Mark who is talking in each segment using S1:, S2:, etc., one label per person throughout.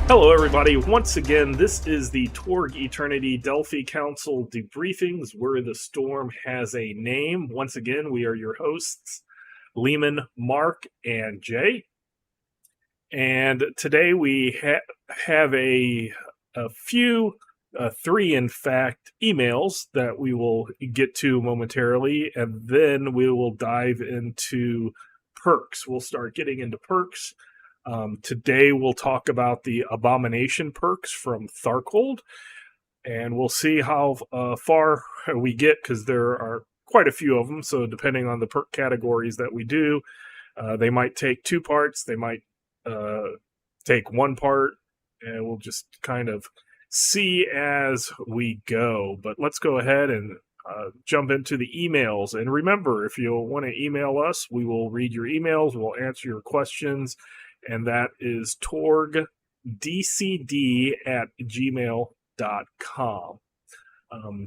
S1: Hello, everybody. Once again, this is the Torg Eternity Delphi Council Debriefings, where the storm has a name. Once again, we are your hosts, Lehman, Mark, and Jay. And today we have a few, three in fact, emails that we will get to momentarily, and then we will dive into perks. We'll start getting into perks. Today we'll talk about the Abomination perks from Tharkold, and we'll see how far we get, because there are quite a few of them. So depending on the perk categories that we do, they might take 2 parts, they might take 1 part, and we'll just kind of see as we go. But let's go ahead and jump into the emails. And remember, if you want to email us, we will read your emails, we'll answer your questions, and that is torgdcd@gmail.com.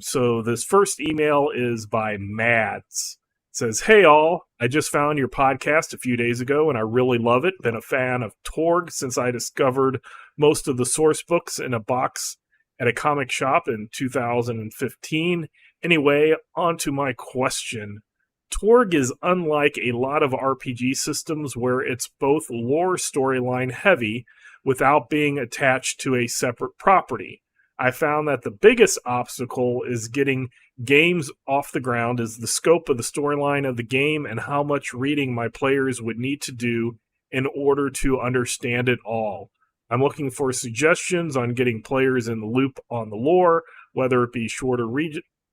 S1: So this first email is by Mads. It says, "Hey all, I just found your podcast a few days ago and I really love it. Been a fan of Torg since I discovered most of the source books in a box at a comic shop in 2015. Anyway, on to my question. Torg is unlike a lot of RPG systems where it's both lore storyline heavy without being attached to a separate property. I found that the biggest obstacle is getting games off the ground is the scope of the storyline of the game and how much reading my players would need to do in order to understand it all. I'm looking for suggestions on getting players in the loop on the lore, whether it be shorter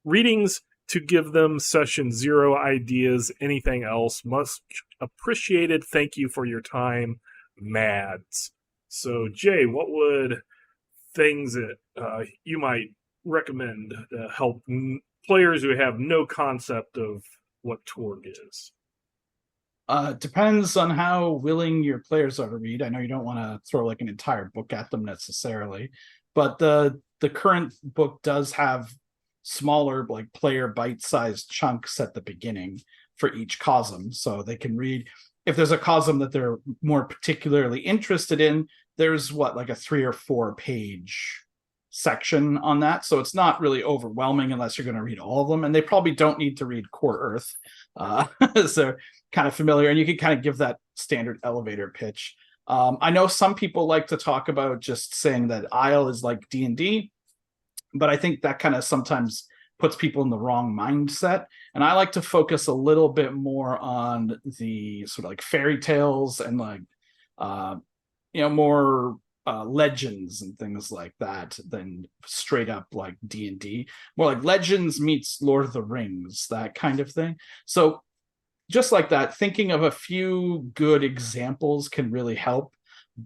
S1: readings to give them session 0 ideas, anything else. Much appreciated. Thank you for your time, Mads." So, Jay, what would things that you might recommend to help players who have no concept of what Torg is?
S2: Depends on how willing your players are to read. I know you don't want to throw like an entire book at them necessarily, but the current book does have smaller, like player bite-sized chunks at the beginning for each cosm, so they can read. If there's a cosm that they're more particularly interested in, there's like a 3 or 4 page section on that, so it's not really overwhelming unless you're going to read all of them, and they probably don't need to read Core Earth, so kind of familiar, and you can kind of give that standard elevator pitch. I know some people like to talk about just saying that Isle is like D&D, but I think that kind of sometimes puts people in the wrong mindset. And I like to focus a little bit more on the sort of like fairy tales and like, more legends and things like that than straight up like D&D. More like Legends meets Lord of the Rings, that kind of thing. So just like that, thinking of a few good examples can really help.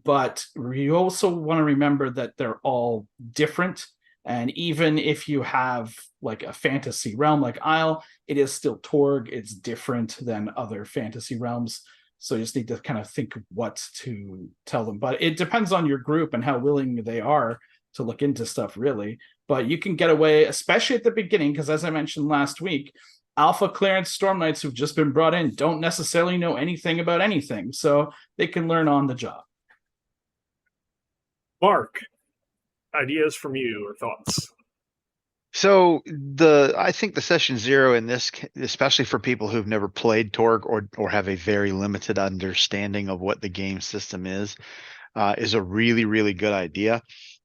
S2: But you also want to remember that they're all different. And even if you have like a fantasy realm like Isle, it is still Torg. It's different than other fantasy realms. So you just need to kind of think what to tell them. But it depends on your group and how willing they are to look into stuff, really. But you can get away, especially at the beginning, because as I mentioned last week, Alpha Clearance Storm Knights who've just been brought in don't necessarily know anything about anything. So they can learn on the job.
S1: Mark, ideas from you or thoughts?
S3: So I think the session 0 in this, especially for people who've never played Torg or have a very limited understanding of what the game system is a really, really good idea.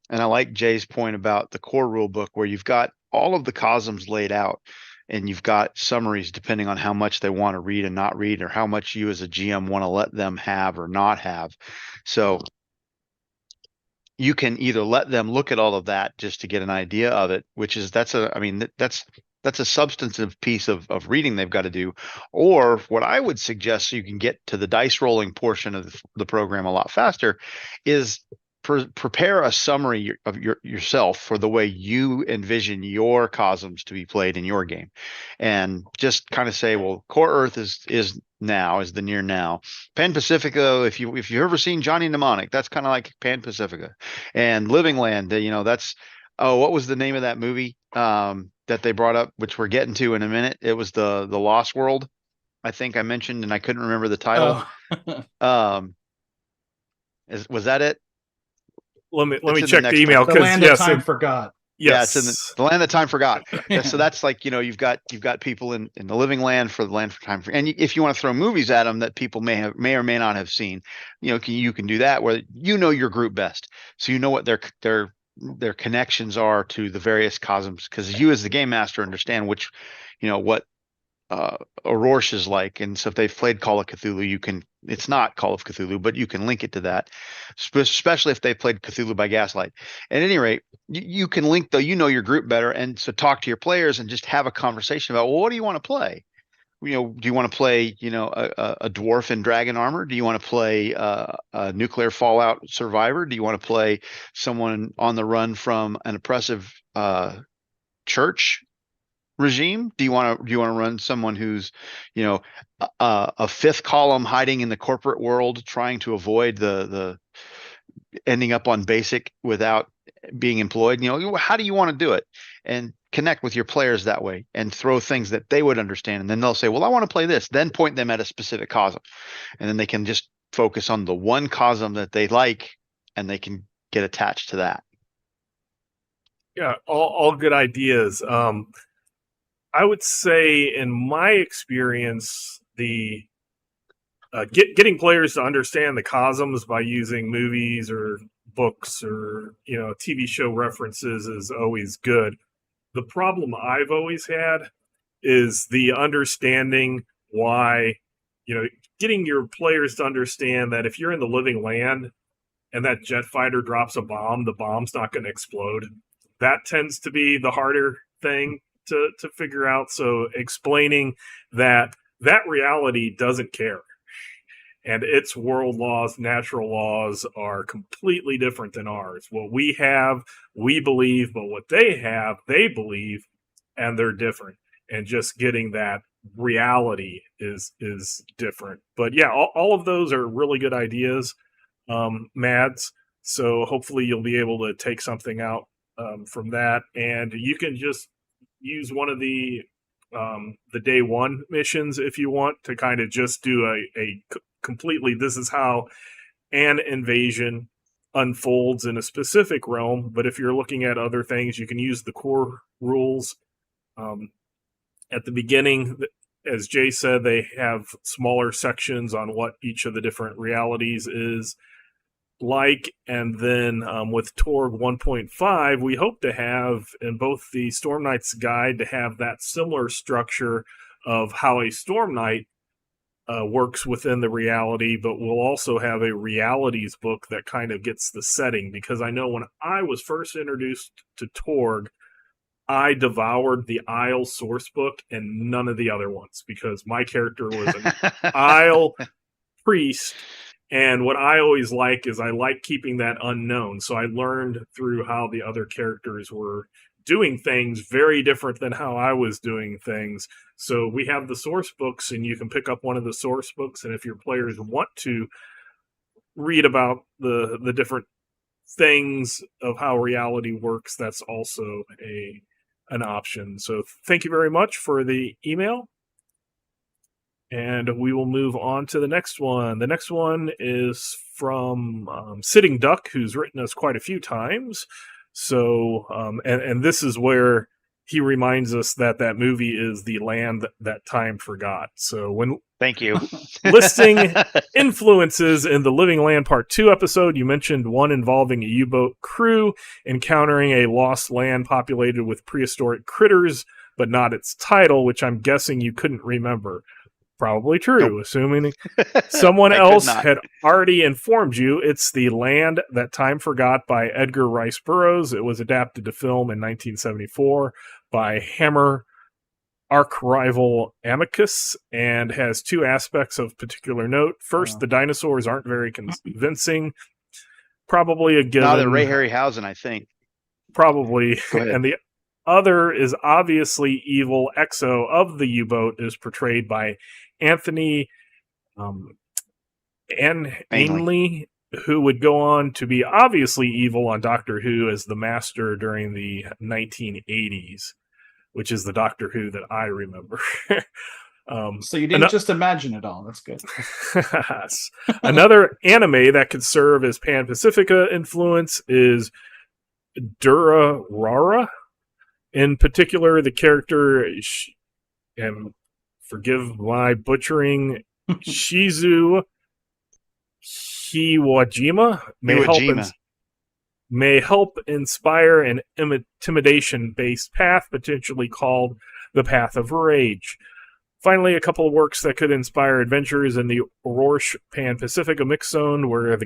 S3: And I like Jay's point about the core rule book, where you've got all of the cosms laid out and you've got summaries depending on how much they want to read and not read, or how much you as a GM want to let them have or not have. So you can either let them look at all of that just to get an idea of it, which is that's a substantive piece of reading they've got to do. Or what I would suggest, so you can get to the dice rolling portion of the program a lot faster, is prepare a summary of yourself for the way you envision your cosms to be played in your game, and just kind of say, well, Core Earth is the near now. Pan Pacifica, if you've ever seen Johnny Mnemonic, that's kind of like Pan Pacifica. And Living Land, that's what was the name of that movie that they brought up, which we're getting to in a minute? It was the Lost World, I think I mentioned, and I couldn't remember the title.
S2: Oh.
S3: Was that it?
S1: let me
S3: in the
S1: check the
S3: next
S1: email,
S2: The
S1: because
S2: land
S1: yes,
S2: of time forgot.
S3: Yeah, it's in
S1: yes,
S3: the land that time forgot.
S2: Yeah.
S3: So that's like, you've got people in the living land for the land for time for, and if you want to throw movies at them that people may or may not have seen, you can do that where your group best, so you know what their connections are to the various cosms, because you as the game master understand which, what Aurosh is like. And so if they've played Call of Cthulhu, it's not Call of Cthulhu, but you can link it to that, especially if they played Cthulhu by Gaslight. At any rate, you can link, though, your group better. And so talk to your players and just have a conversation about, well, what do you want to play? Do you want to play, a dwarf in dragon armor? Do you want to play a nuclear fallout survivor? Do you want to play someone on the run from an oppressive church regime? Do you want to run someone who's, a fifth column hiding in the corporate world, trying to avoid the ending up on basic without being employed? How do you want to do it? And connect with your players that way, and throw things that they would understand, and then they'll say, well, I want to play this. Then point them at a specific cosm, and then they can just focus on the one cosm that they like, and they can get attached to that.
S1: yeah, all good ideas. I would say, in my experience, the getting players to understand the cosmos by using movies or books or TV show references is always good. The problem I've always had is the understanding why, getting your players to understand that if you're in the living land and that jet fighter drops a bomb, the bomb's not going to explode. That tends to be the harder thing to figure out. So explaining that reality doesn't care, and its world laws, natural laws, are completely different than ours. What we have, we believe, but what they have, they believe, and they're different. And just getting that reality is different. But yeah, all of those are really good ideas, Mads. So hopefully you'll be able to take something out from that, and you can just use one of the day one missions if you want to kind of just do a completely, this is how an invasion unfolds in a specific realm. But if you're looking at other things, you can use the core rules. At the beginning, as Jay said, they have smaller sections on what each of the different realities is like. And then with Torg 1.5, we hope to have in both the Storm Knight's Guide to have that similar structure of how a Storm Knight works within the reality, but we'll also have a realities book that kind of gets the setting, because I know when I was first introduced to Torg, I devoured the Isle source book and none of the other ones, because my character was an Isle priest. And what I always like is I like keeping that unknown. So I learned through how the other characters were doing things very different than how I was doing things. So we have the source books, and you can pick up one of the source books. And if your players want to read about the different things of how reality works, that's also an option. So thank you very much for the email. And we will move on to the next one. The next one is from Sitting Duck, who's written us quite a few times. So, and this is where he reminds us that movie is The Land That Time Forgot. So when
S3: Thank you.
S1: listing influences in the Living Land Part 2 episode, you mentioned one involving a U-boat crew encountering a lost land populated with prehistoric critters, but not its title, which I'm guessing you couldn't remember. Probably true,
S3: Nope.
S1: assuming someone else had already informed you. It's The Land That Time Forgot by Edgar Rice Burroughs. It was adapted to film in 1974 by Hammer arch-rival Amicus, and has two aspects of particular note. First, the dinosaurs aren't very convincing. Probably a given.
S3: No, they're Ray Harryhausen, I think.
S1: Probably. And the other is obviously evil. Exo of the U-boat is portrayed by Anthony Ainley, who would go on to be obviously evil on Doctor Who as the Master during the 1980s, which is the Doctor Who that I remember.
S2: So you didn't just imagine it all. That's good.
S1: Another anime that could serve as Pan-Pacifica influence is Durarara. In particular, the character, and forgive my butchering, Shizu Hiwajima may help inspire an intimidation-based path, potentially called the Path of Rage. Finally, a couple of works that could inspire adventures in the Orosh Pan-Pacifica mix zone, where the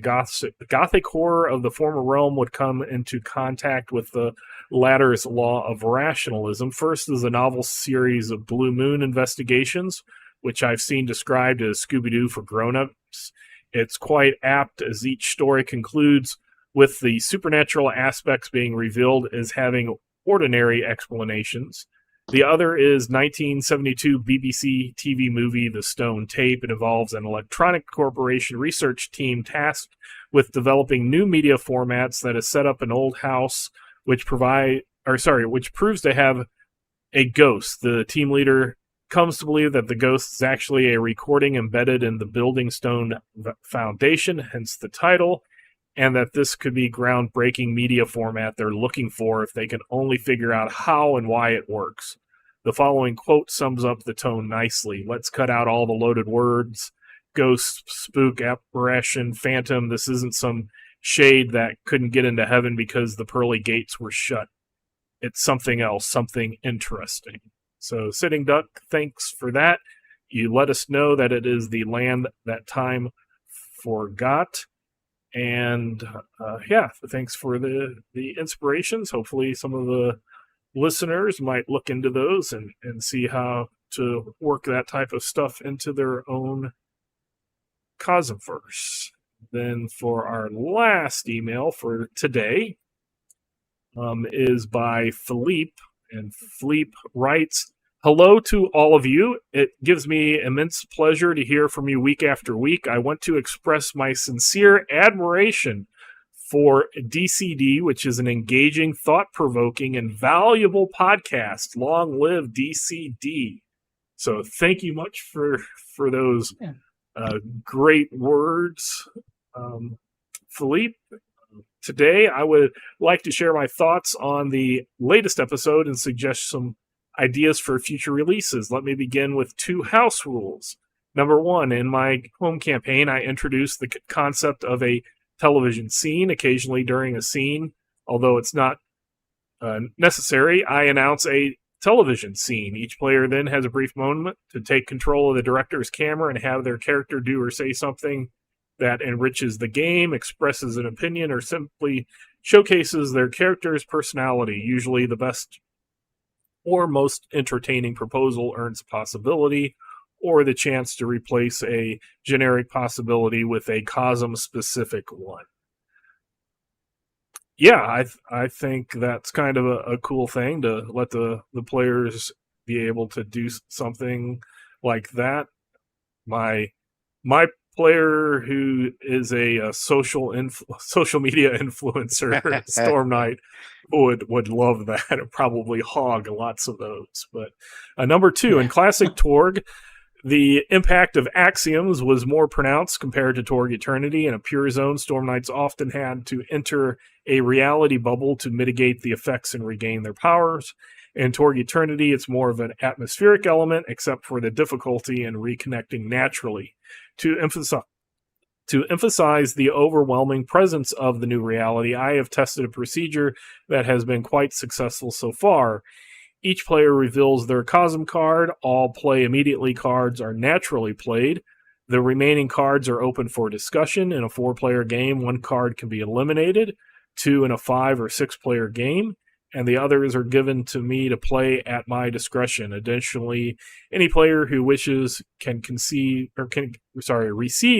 S1: gothic horror of the former realm would come into contact with the latter's law of rationalism. First is a novel series of Blue Moon investigations, which I've seen described as Scooby-Doo for grown-ups. It's quite apt, as each story concludes with the supernatural aspects being revealed as having ordinary explanations. The other is 1972 BBC TV movie The Stone Tape. It involves an electronic corporation research team tasked with developing new media formats that has set up an old house which proves to have a ghost. The team leader comes to believe that the ghost is actually a recording embedded in the building stone foundation, hence the title, and that this could be groundbreaking media format they're looking for if they can only figure out how and why it works. The following quote sums up the tone nicely. Let's cut out all the loaded words. Ghost, spook, apparition, phantom. This isn't some shade that couldn't get into heaven because the pearly gates were shut. It's something else, something interesting. So, Sitting Duck, thanks for that. You let us know that it is the land that time forgot. And thanks for the inspirations. Hopefully some of the listeners might look into those and see how to work that type of stuff into their own Cosmverse. Then for our last email for today is by Philippe. And Philippe writes, "Hello to all of you. It gives me immense pleasure to hear from you week after week. I want to express my sincere admiration for DCD, which is an engaging, thought-provoking, and valuable podcast. Long live DCD." So thank you much for those great words, Philippe. Today, I would like to share my thoughts on the latest episode and suggest some ideas for future releases. Let me begin with 2 house rules. Number 1, in my home campaign, I introduced the concept of a television scene. Occasionally during a scene, although it's not necessary, I announce a television scene. Each player then has a brief moment to take control of the director's camera and have their character do or say something that enriches the game, expresses an opinion, or simply showcases their character's personality. Usually the best or most entertaining proposal earns a possibility or the chance to replace a generic possibility with a Cosm-specific one. Yeah, I think that's kind of a cool thing to let the players be able to do something like that. My player who is a social media influencer, Storm Knight, would love that and probably hog lots of those. But number 2, in classic Torg, the impact of axioms was more pronounced compared to Torg Eternity. In a pure zone, Storm Knights often had to enter a reality bubble to mitigate the effects and regain their powers. In Torg Eternity, it's more of an atmospheric element, except for the difficulty in reconnecting naturally. To emphasize the overwhelming presence of the new reality, I have tested a procedure that has been quite successful so far. Each player reveals their Cosm card. All play immediately cards are naturally played. The remaining cards are open for discussion. In a 4-player game, 1 card can be eliminated, 2 in a 5 or 6-player game, and the others are given to me to play at my discretion. Additionally, any player who wishes can receive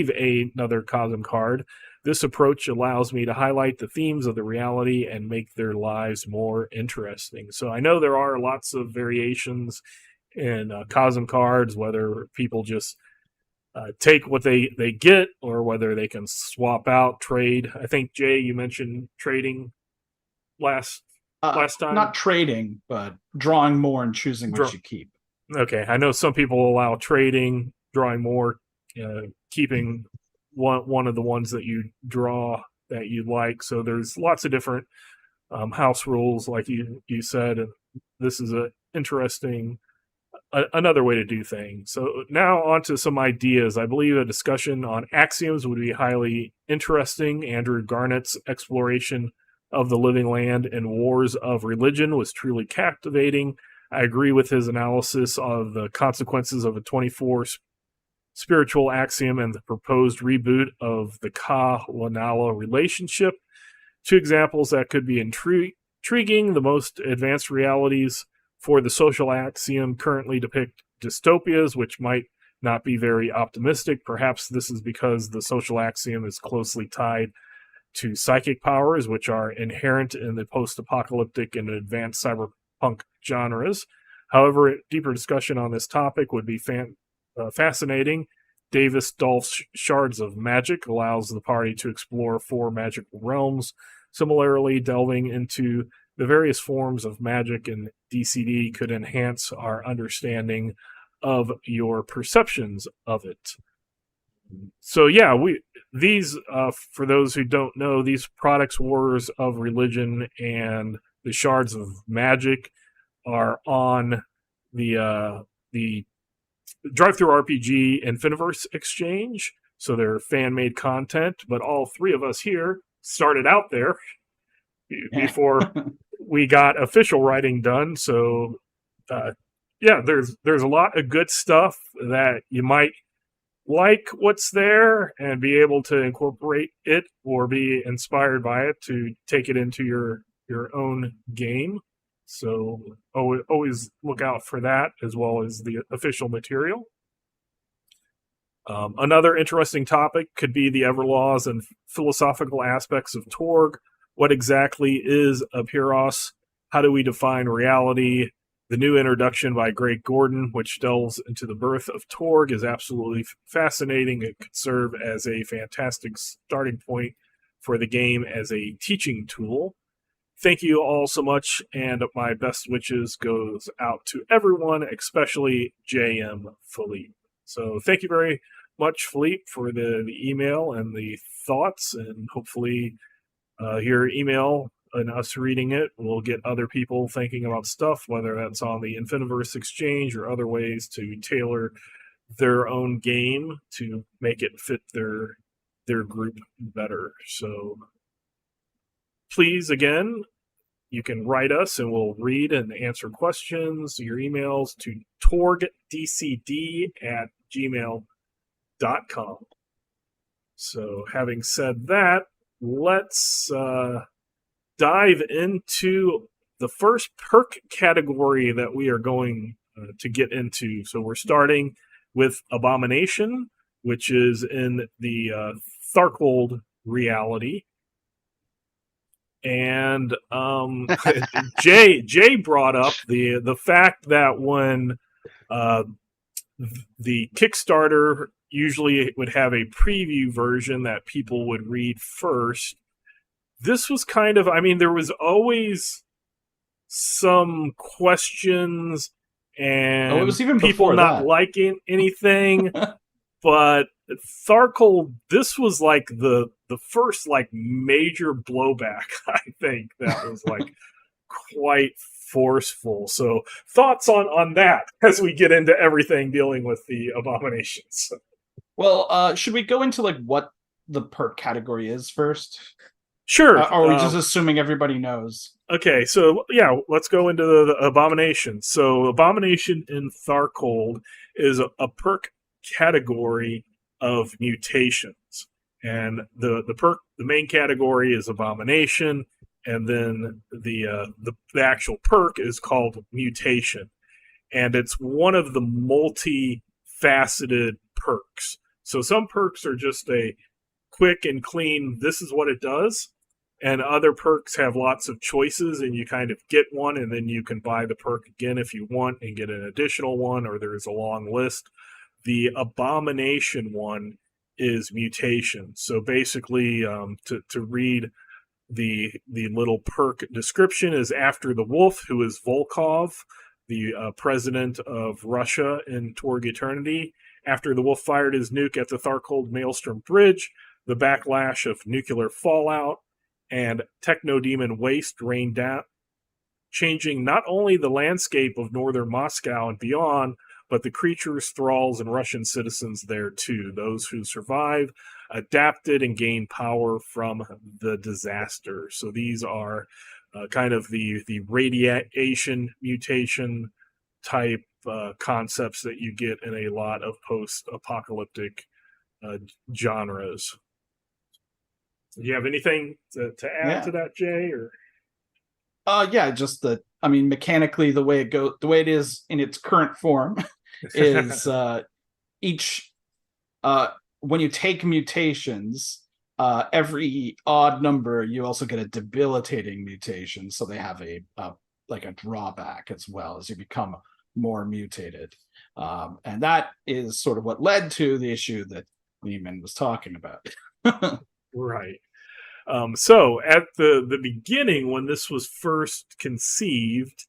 S1: another Cosm card. This approach allows me to highlight the themes of the reality and make their lives more interesting. So I know there are lots of variations in Cosm cards, whether people just take what they get or whether they can swap out, trade. I think, Jay, you mentioned trading last time.
S2: Not trading, but drawing more and choosing what you keep.
S1: Okay, I know some people allow trading, drawing more, keeping one of the ones that you draw that you like. So there's lots of different house rules, like you said, and this is a interesting another way to do things. So now on to some ideas. I believe a discussion on axioms would be highly interesting. Andrew Garnett's exploration of the living land and wars of religion was truly captivating. I agree with his analysis of the consequences of a 24 spiritual axiom and the proposed reboot of the Ka-Lanala relationship. Two examples that could be intriguing. The most advanced realities for the social axiom currently depict dystopias, which might not be very optimistic. Perhaps this is because the social axiom is closely tied to psychic powers, which are inherent in the post-apocalyptic and advanced cyberpunk genres. However, deeper discussion on this topic would be fascinating. Davis Dolph's Shards of Magic allows the party to explore 4 magical realms. Similarly, delving into the various forms of magic in DCD could enhance our understanding of your perceptions of it. So yeah, these for those who don't know, these products, Wars of Religion and the Shards of Magic, are on the Drive-Thru RPG Infiniverse Exchange. So they're fan-made content, but all 3 of us here started out there before we got official writing done. So yeah, there's a lot of good stuff that you might like what's there and be able to incorporate it or be inspired by it to take it into your own game. So always look out for that, as well as the official material. Another interesting topic could be the Everlaws and philosophical aspects of Torg. What exactly is a Pyros? How do we define reality? The new introduction by Greg Gordon, which delves into the birth of Torg, is absolutely fascinating. It could serve as a fantastic starting point for the game as a teaching tool. Thank you all so much, and my best wishes goes out to everyone, especially JM Philippe. So thank you very much, Philippe, for the email and the thoughts, and hopefully your email and us reading it will get other people thinking about stuff, whether that's on the Infiniverse Exchange or other ways to tailor their own game to make it fit their group better. So please, again, you can write us and we'll read and answer questions, your emails to torgdcd@gmail.com. So having said that, let's dive into the first perk category that we are going to get into. So we're starting with Abomination, which is in the Tharkold reality. And Jay brought up the fact that when the Kickstarter usually would have a preview version that people would read first, this was kind of, I mean, there was always some questions and
S2: it was even
S1: people
S2: before
S1: not
S2: that.
S1: liking anything. But Tharkold, this was like the first like major blowback, I think, that was like quite forceful. So thoughts on that as we get into everything dealing with the Abominations.
S2: Well, should we go into like what the perk category is first?
S1: Sure.
S2: Or are we just assuming everybody knows?
S1: Okay, so yeah, let's go into the Abomination. So Abomination in Tharkold is a perk category of mutations, and the main category is Abomination, and then the actual perk is called Mutation, and it's one of the multi-faceted perks. So some perks are just a quick and clean, this is what it does, and other perks have lots of choices, and you kind of get one, and then you can buy the perk again if you want and get an additional one, or there's a long list. The Abomination one is Mutation. So basically, to read the little perk description, is after the wolf, who is Volkov. the president of Russia in Torg Eternity. After the Wolf fired his nuke at the Tharcold Maelstrom Bridge, the backlash of nuclear fallout and techno-demon waste rained down, changing not only the landscape of northern Moscow and beyond, but the creatures, thralls, and Russian citizens there too. Those who survived adapted and gained power from the disaster. So these are kind of the radiation mutation type concepts that you get in a lot of post-apocalyptic genres. Do you have anything to add to that, Jay? Or
S2: yeah, just that. I mean, mechanically, the way it is in its current form is each when you take mutations, every odd number you also get a debilitating mutation, so they have a like a drawback as well as you become more mutated, and that is sort of what led to the issue that Lehman was talking about.
S1: Right. So at the beginning, when this was first conceived,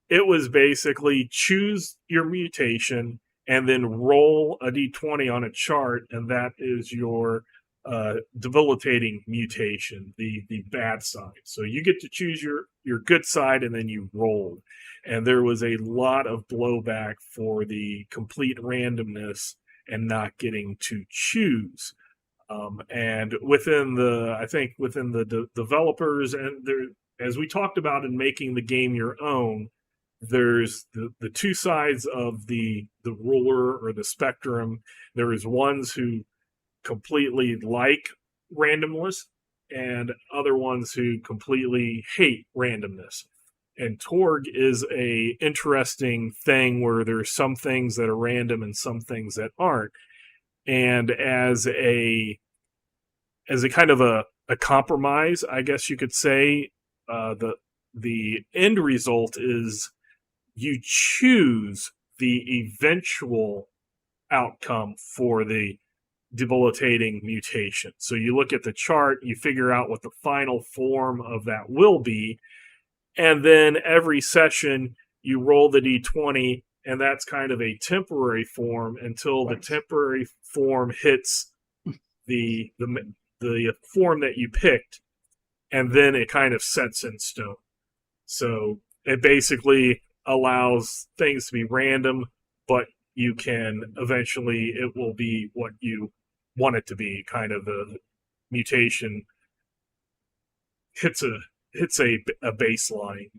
S1: it was basically choose your mutation and then roll a d20 on a chart, and that is your debilitating mutation, the bad side. So you get to choose your good side, and then you roll. And there was a lot of blowback for the complete randomness and not getting to choose. And within the developers, and there, as we talked about in making the game your own, there's the two sides of the ruler or the spectrum. There is ones who completely like randomness and other ones who completely hate randomness. And Torg is a interesting thing where there's some things that are random and some things that aren't. And as a kind of a compromise, I guess you could say, the end result is you choose the eventual outcome for the debilitating mutation. So you look at the chart, you figure out what the final form of that will be, and then every session you roll the d20, and that's kind of a temporary form until the temporary form hits the form that you picked, and then it kind of sets in stone. So it basically allows things to be random, but you can eventually, it will be what you want it to be. Kind of the mutation hits a baseline.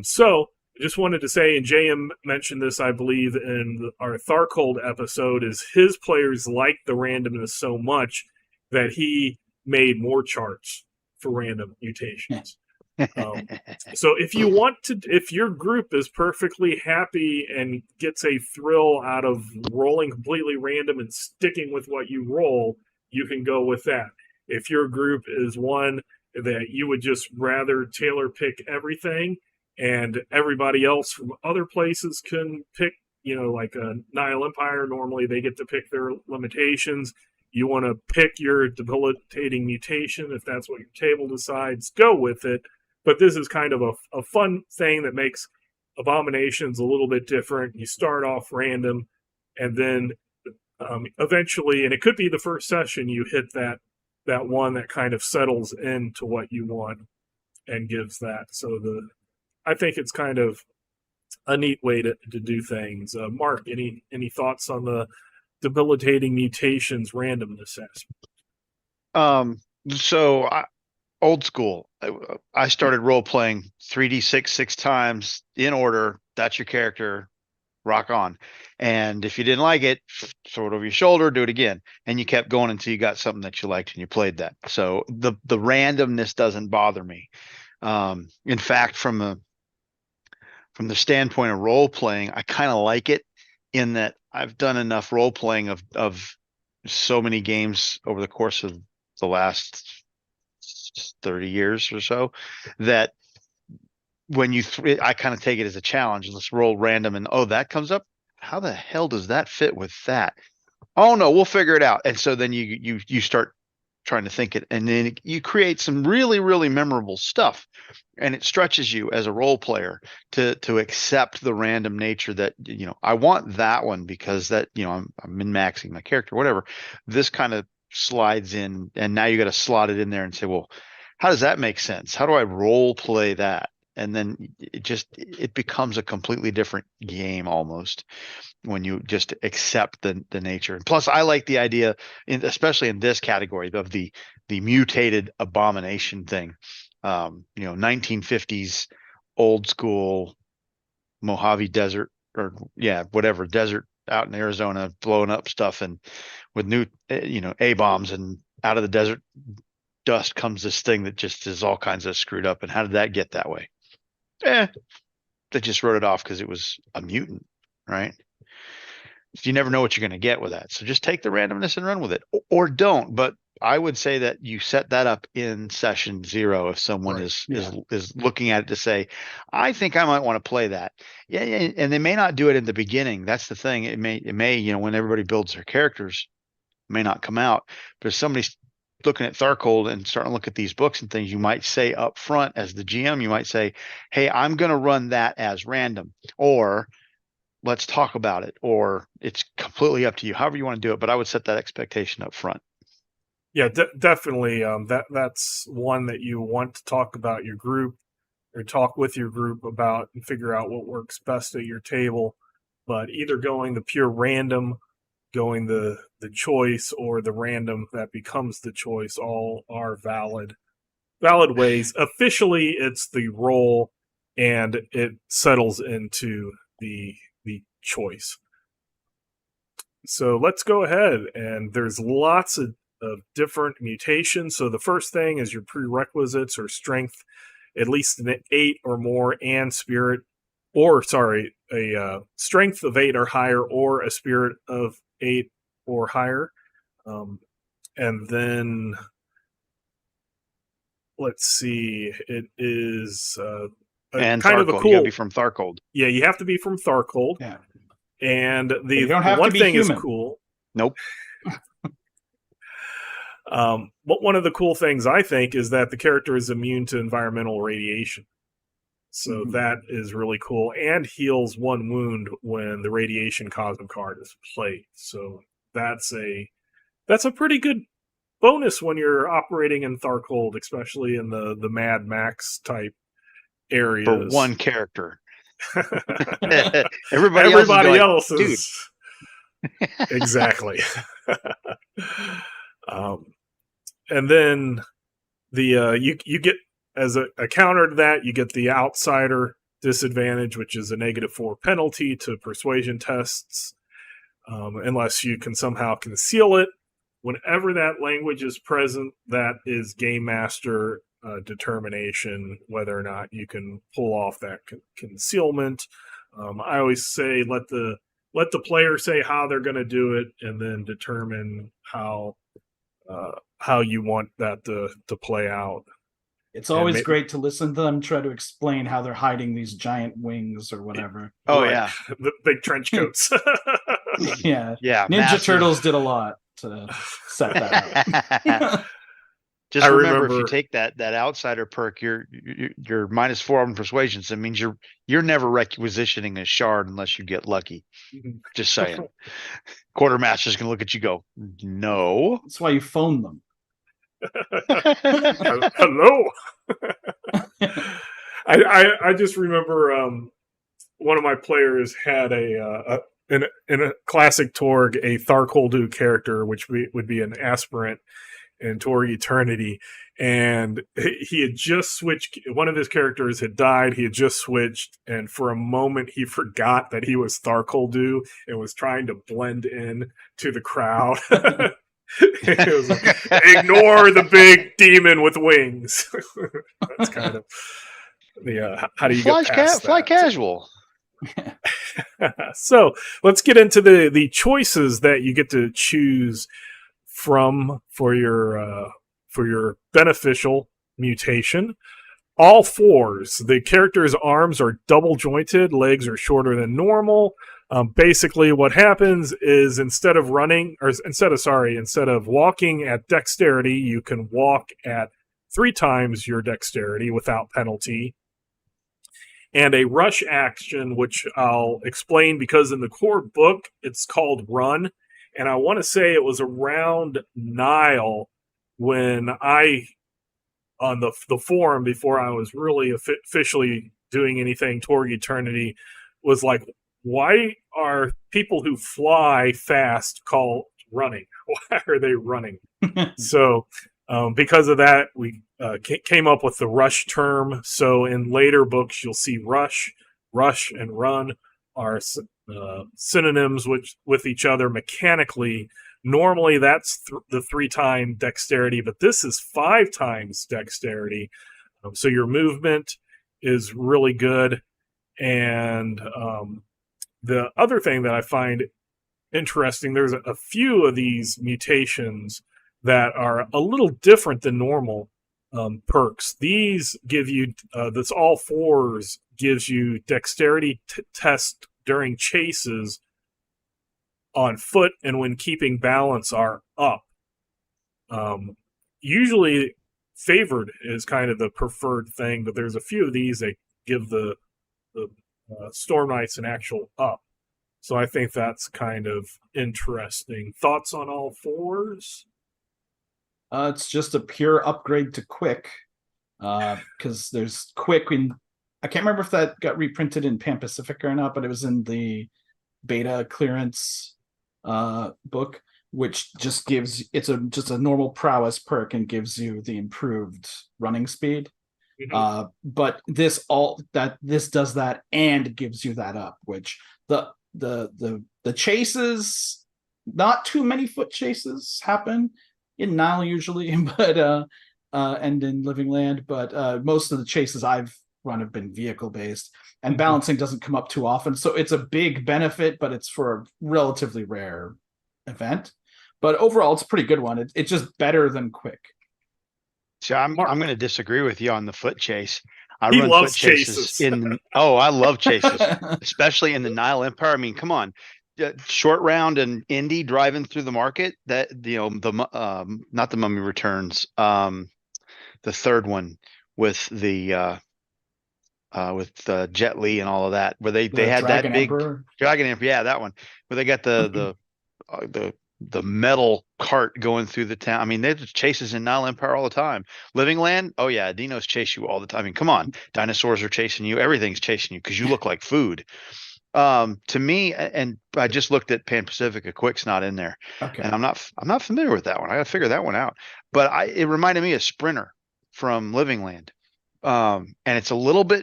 S1: So I just wanted to say, and JM mentioned this, I believe, in our Tharcold episode, is his players like the randomness so much that he made more charts for random mutations. So if your group is perfectly happy and gets a thrill out of rolling completely random and sticking with what you roll, you can go with that. If your group is one that you would just rather tailor pick everything, and everybody else from other places can pick, like a Nile Empire, normally they get to pick their limitations. You want to pick your debilitating mutation. If that's what your table decides, go with it. But this is kind of a fun thing that makes Abominations a little bit different. You start off random, and then eventually, and it could be the first session, you hit that one that kind of settles into what you want and gives that. So I think it's kind of a neat way to do things. Mark, any thoughts on the debilitating mutations randomness aspect?
S3: So old school. I started role playing 3d6 6 times in order. That's your character. Rock on. And if you didn't like it, throw it over your shoulder, do it again. And you kept going until you got something that you liked and you played that. So the randomness doesn't bother me. In fact, from the standpoint of role playing, I kind of like it in that I've done enough role playing of so many games over the course of the last 30 years or so that when I kind of take it as a challenge. Let's roll random, and that comes up. How the hell does that fit with that? Oh no, we'll figure it out. And so then you start trying to think it, and then you create some really, really memorable stuff, and it stretches you as a role player to accept the random nature that, I want that one because that, I'm min-maxing my character, whatever. This kind of slides in, and now you got to slot it in there and say, well, how does that make sense? How do I role play that? And then it becomes a completely different game almost when you just accept the nature. And plus, I like the idea, especially in this category, of the mutated abomination thing. 1950s old school Mojave Desert, or whatever desert out in Arizona, blowing up stuff, and with new A bombs, and out of the desert dust comes this thing that just is all kinds of screwed up. And how did that get that way? They just wrote it off because it was a mutant, right? So you never know what you're going to get with that. So just take the randomness and run with it, or don't. But I would say that you set that up in session 0 if someone is looking at it to say, I think I might want to play that. Yeah, and they may not do it in the beginning. That's the thing. It may when everybody builds their characters, it may not come out. But if somebody's looking at Tharcold and starting to look at these books and things, you might say up front as the GM, you might say, hey, I'm going to run that as random, or let's talk about it, or it's completely up to you, however you want to do it. But I would set that expectation up front.
S1: Yeah, definitely. That's one that you want to talk about your group, or talk with your group about, and figure out what works best at your table. But either going the pure random, going the choice, or the random that becomes the choice, all are valid ways. Officially, it's the roll, and it settles into the choice. So let's go ahead, and there's lots of different mutations. So the first thing is your prerequisites are strength, at least an 8 or more, and spirit, or a strength of 8 or higher, or a spirit of 8 or higher. And then let's see, it is
S3: and
S1: kind
S3: Tharcold.
S1: of a cool.
S3: You gotta be from Tharcold.
S1: Yeah, you have to be from Tharcold.
S2: Yeah.
S1: And
S2: you don't have
S1: one
S2: to be
S1: thing
S2: human.
S1: is cool.
S3: Nope.
S1: But one of the cool things, I think, is that the character is immune to environmental radiation. So that is really cool, and heals 1 wound when the radiation cosmic card is played. So that's a pretty good bonus when you're operating in Tharcold, especially in the Mad Max type areas.
S3: For one character. Everybody else is
S1: exactly. And then you get, as a counter to that, you get the outsider disadvantage, which is a -4 penalty to persuasion tests, unless you can somehow conceal it. Whenever that language is present, that is game master determination whether or not you can pull off that concealment. I always say let the player say how they're going to do it, and then determine how you want that to play out.
S2: It's always great to listen to them try to explain how they're hiding these giant wings or whatever.
S3: Oh,
S1: right.
S3: yeah.
S1: The big trench coats.
S2: Yeah.
S3: Yeah.
S2: Ninja
S3: massive.
S2: Turtles did a lot to set that up.
S3: Just
S1: I
S3: remember, if
S1: remember-
S3: you take that outsider perk, you're -4 on persuasion. So it means you're never requisitioning a shard unless you get lucky. Just saying. Quartermaster's gonna look at you, go, no.
S2: That's why you phone them.
S1: Hello. I just remember one of my players had in a classic Torg, a Tharkoldu character, which would be an aspirant in Torg Eternity, and he had just switched. One of his characters had died. He had just switched, and for a moment he forgot that he was Tharkoldu and was trying to blend in to the crowd. It was like, ignore the big demon with wings. That's kind of the how do you get past
S3: fly
S1: that?
S3: casual.
S1: So let's get into the choices that you get to choose from for your beneficial mutation. All 4s. The character's arms are double jointed, legs are shorter than normal. Basically, what happens is instead of walking at dexterity, you can walk at 3 times your dexterity without penalty. And a rush action, which I'll explain because in the core book it's called Run, and I want to say it was around Nile when I on the forum before I was really officially doing anything Torg Eternity was like, why are people who fly fast called running? Why are they running? So because of that, we came up with the rush term. So in later books, you'll see rush, and run are synonyms with each other mechanically. Normally, that's the 3-time dexterity, but this is 5 times dexterity. So your movement is really good. And the other thing that I find interesting, there's a few of these mutations that are a little different than normal perks. These give you, this all 4s gives you dexterity test during chases on foot and when keeping balance are up. Usually favored is kind of the preferred thing, but there's a few of these that give the Storm Knights an actual up. So I think that's kind of interesting. Thoughts on all 4s?
S2: It's just a pure upgrade to quick, because there's quick in. I can't remember if that got reprinted in Pan Pacific or not, but it was in the beta clearance book, which just gives just a normal prowess perk and gives you the improved running speed. Mm-hmm. But this does that and gives you that up, which the chases, not too many foot chases happen in Nile usually, but and in Living Land, but most of the chases I've run have been vehicle based, and balancing doesn't come up too often, so it's a big benefit, but it's for a relatively rare event. But overall, it's a pretty good one. It's just better than quick.
S3: So I'm going to disagree with you on the foot chase.
S1: He run loves foot chases.
S3: I love chases, especially in the Nile Empire. I mean, come on. Short round and Indy driving through the market, that not the Mummy Returns, the third one with the Jet Li and all of that, where they had that big Dragon Emperor, yeah, that one, where they got the metal cart going through the town. I mean, there's chases in Nile Empire all the time. Living Land, oh yeah, dinos chase you all the time. I mean, come on, dinosaurs are chasing you, everything's chasing you because you look like food. To me, and I just looked at Pan Pacifica, Quick's not in there. Okay. And I'm not familiar with that one. I gotta figure that one out. But it reminded me of Sprinter from Living Land. And it's almost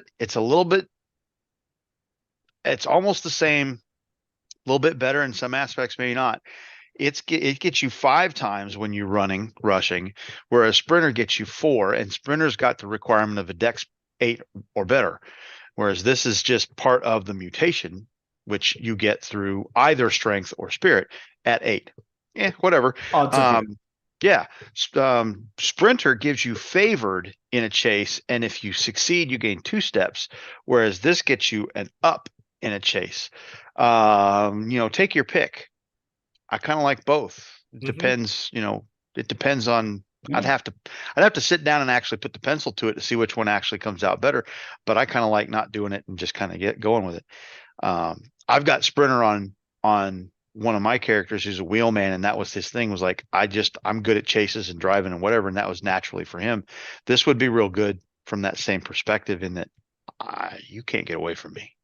S3: the same, a little bit better in some aspects, maybe not. It gets you 5 times when you're rushing, whereas Sprinter gets you 4, and Sprinter's got the requirement of a Dex 8 or better. Whereas this is just part of the mutation, which you get through either strength or spirit at 8. Whatever. Sprinter gives you favored in a chase, and if you succeed, you gain 2 steps. Whereas this gets you an up in a chase. Take your pick. I kind of like both. It depends. It depends on. I'd have to sit down and actually put the pencil to it to see which one actually comes out better. But I kind of like not doing it and just kind of get going with it. I've got Sprinter on one of my characters who's a wheelman, and that was his thing, was like, I'm good at chases and driving and whatever, and that was naturally for him. This would be real good from that same perspective, in that you can't get away from me.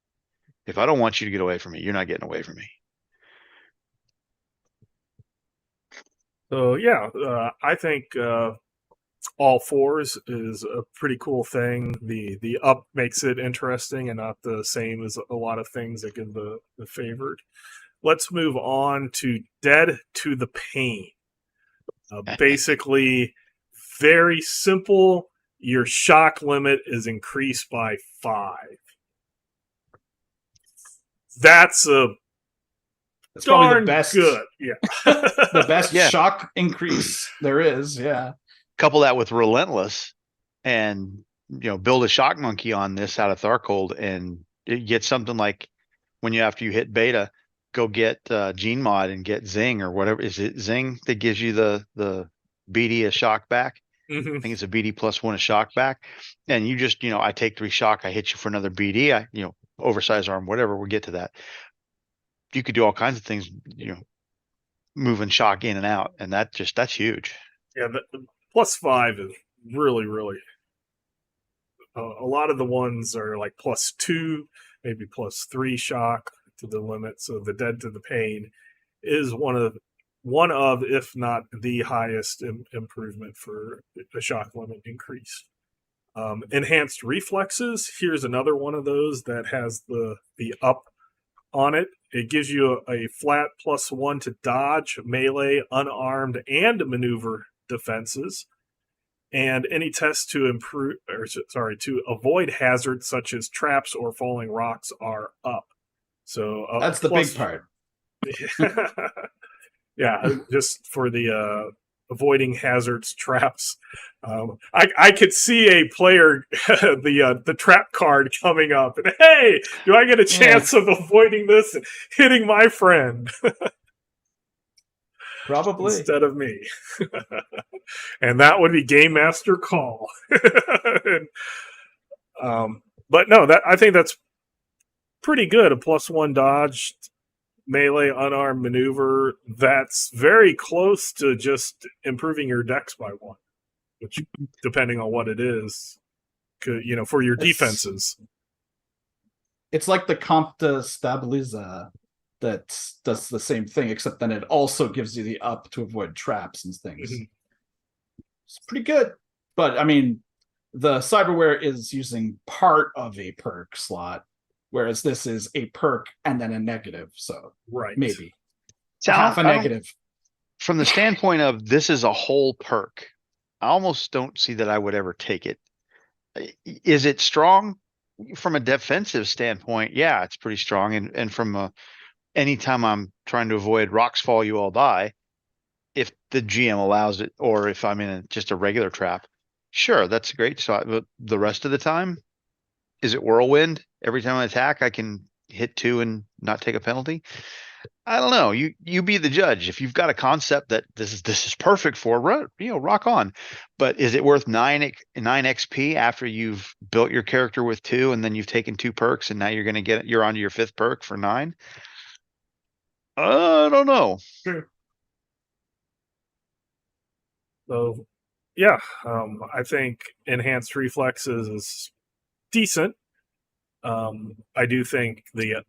S3: If I don't want you to get away from me, you're not getting away from me.
S1: So yeah, I think all 4s is a pretty cool thing. The up makes it interesting and not the same as a lot of things that give the favored. Let's move on to Dead to the Pain. Basically, very simple. Your shock limit is increased by 5. That's
S2: probably the best.
S1: Good, yeah.
S2: The best shock increase there is, yeah.
S3: Couple that with Relentless, and build a shock monkey on this out of Tharkold, and it gets something like after you hit beta, go get Gene Mod and get Zing or whatever. Is it Zing that gives you the BD a shock back?
S1: Mhm.
S3: I think it's a BD +1 a shock back. And you just, I take 3 shock, I hit you for another BD, oversized arm, whatever, we'll get to that. You could do all kinds of things, moving shock in and out, and that's huge.
S1: Yeah, the +5 is really, really. A lot of the ones are like +2, maybe +3 shock to the limit. So the dead to the pain is one of, if not the highest improvement for a shock limit increase. Enhanced reflexes. Here's another one of those that has the up on it. It gives you a flat +1 to dodge, melee, unarmed, and maneuver defenses. And any test to to avoid hazards such as traps or falling rocks are up. So
S2: That's the big part.
S1: Yeah, just for the avoiding hazards, traps. I could see a player the trap card coming up, and hey, do I get a chance of avoiding this and hitting my friend?
S2: Probably.
S1: Instead of me. And that would be Game Master call. But no, I think that's pretty good. A +1 dodge, melee, unarmed maneuver. That's very close to just improving your dex by 1, which, depending on what it is, could, for your defenses.
S2: It's like the Comp de Stabiliza that does the same thing, except then it also gives you the up to avoid traps and things. Mm-hmm. It's pretty good. But I mean, the cyberware is using part of a perk slot, whereas this is a perk and then a negative. So
S1: right,
S2: maybe half a negative.
S3: From the standpoint of this is a whole perk, I almost don't see that I would ever take it. Is it strong? From a defensive standpoint, yeah, it's pretty strong. And from anytime I'm trying to avoid rocks fall, you all die, if the GM allows it, or if I'm in just a regular trap, sure, that's great. So the rest of the time, is it whirlwind? Every time I attack, I can hit 2 and not take a penalty. I don't know. You be the judge. If you've got a concept that this is perfect for, rock on. But is it worth 9 XP after you've built your character with 2 and then you've taken 2 perks and now you're onto your 5th perk for 9? I don't know.
S1: Sure. So, yeah, I think enhanced reflexes is decent. I do think the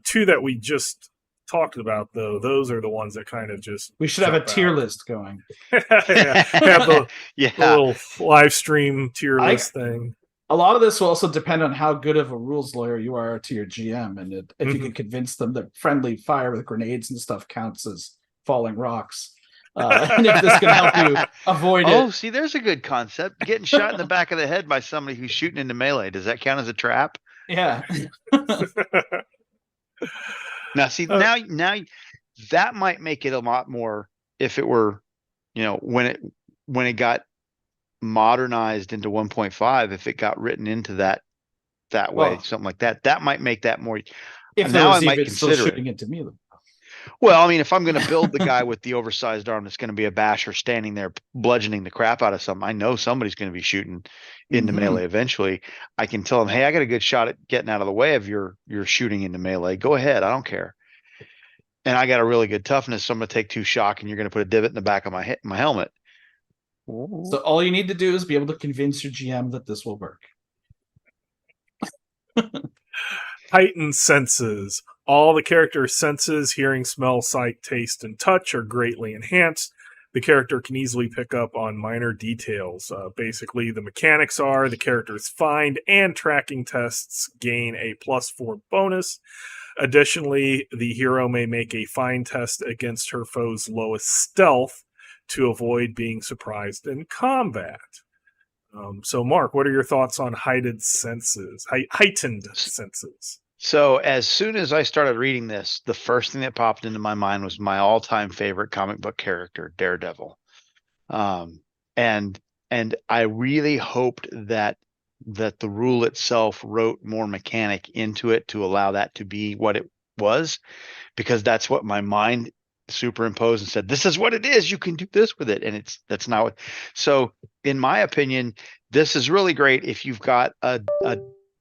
S1: 2 that we just talked about, though, those are the ones that kind of just
S2: we should have a tier list going.
S1: Have the little live stream tier list thing.
S2: A lot of this will also depend on how good of a rules lawyer you are to your GM, and if you can convince them that friendly fire with grenades and stuff counts as falling rocks. And if this can help you avoid it.
S3: Oh, see, there's a good concept. Getting shot in the back of the head by somebody who's shooting into melee. Does that count as a trap?
S2: Yeah.
S3: Now, see, now that might make it a lot more if it were, when it got modernized into 1.5, if it got written into that way, something like that might make that more.
S2: If now I might consider shooting into melee.
S3: Well, I mean, if I'm going to build the guy with the oversized arm that's going to be a basher standing there bludgeoning the crap out of something, I know somebody's going to be shooting into melee eventually. I can tell him, hey, I got a good shot at getting out of the way of your shooting into melee. Go ahead. I don't care. And I got a really good toughness, so I'm going to take 2 shock, and you're going to put a divot in the back of my helmet.
S2: So all you need to do is be able to convince your GM that this will work.
S1: Heightened senses. All the character's senses, hearing, smell, sight, taste, and touch, are greatly enhanced. The character can easily pick up on minor details. Basically, the mechanics are the character's find and tracking tests gain a +4 bonus. Additionally, the hero may make a find test against her foe's lowest stealth to avoid being surprised in combat. So, Mark, what are your thoughts on heightened senses?
S3: So as soon as I started reading this, the first thing that popped into my mind was my all-time favorite comic book character, Daredevil. And I really hoped that the rule itself wrote more mechanic into it to allow that to be what was, because that's what my mind superimposed and said, this is what it is. You can do this with it. And that's not what. So in my opinion, this is really great if you've got a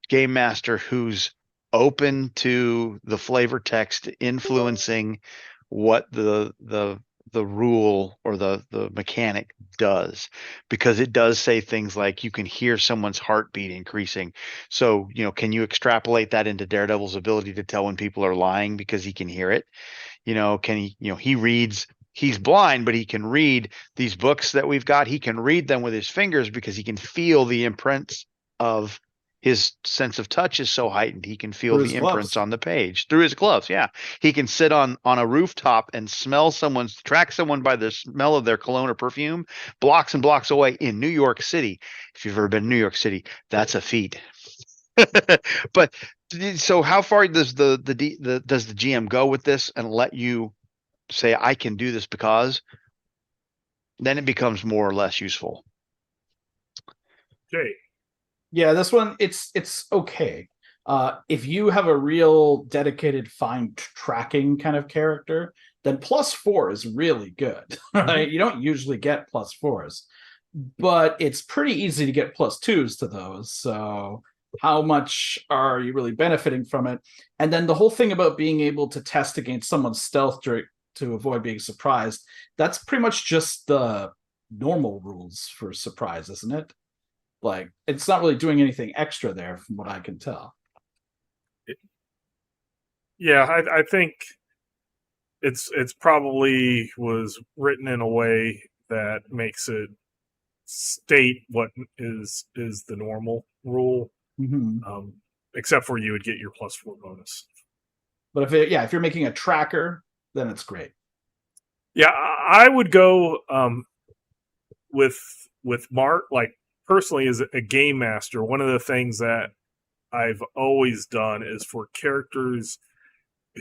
S3: game master who's open to the flavor text influencing what the rule or the mechanic does, because it does say things like you can hear someone's heartbeat increasing. So, can you extrapolate that into Daredevil's ability to tell when people are lying because he can hear it? Can he, he reads, he's blind, but he can read these books that we've got. He can read them with his fingers because he can feel the imprints of his sense of touch is so heightened. He can feel the imprints on the page through his gloves. Yeah. He can sit on a rooftop and track someone by the smell of their cologne or perfume blocks and blocks away in New York City. If you've ever been to New York City, that's a feat. But so how far does the GM go with this and let you say, I can do this because then it becomes more or less useful?
S1: Jay.
S2: Yeah, this one, it's okay. If you have a real dedicated fine tracking kind of character, then +4 is really good. Right? You don't usually get +4s, but it's pretty easy to get +2s to those. So how much are you really benefiting from it? And then the whole thing about being able to test against someone's stealth to avoid being surprised, that's pretty much just the normal rules for surprise, isn't it? Like, it's not really doing anything extra there from what I can tell.
S1: Yeah, I think it's probably was written in a way that makes it state what is the normal rule. Except for you would get your +4 bonus.
S2: But if you're making a tracker, then it's great.
S1: Yeah, I would go with Mark. Like, personally, as a game master, one of the things that I've always done is for characters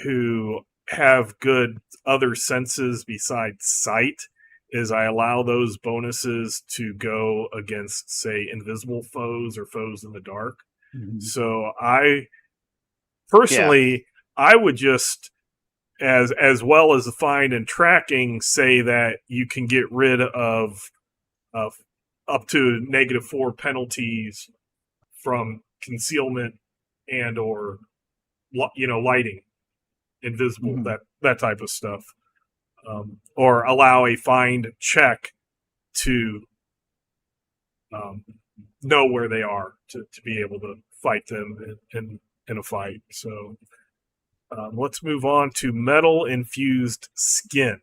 S1: who have good other senses besides sight, is I allow those bonuses to go against, say, invisible foes or foes in the dark. So I personally, I would just, as well as the find and tracking, say that you can get rid of up to -4 penalties from concealment and or lighting, invisible, that type of stuff, or allow a find check to know where they are to be able to fight them in a fight. So let's move on to metal infused skin.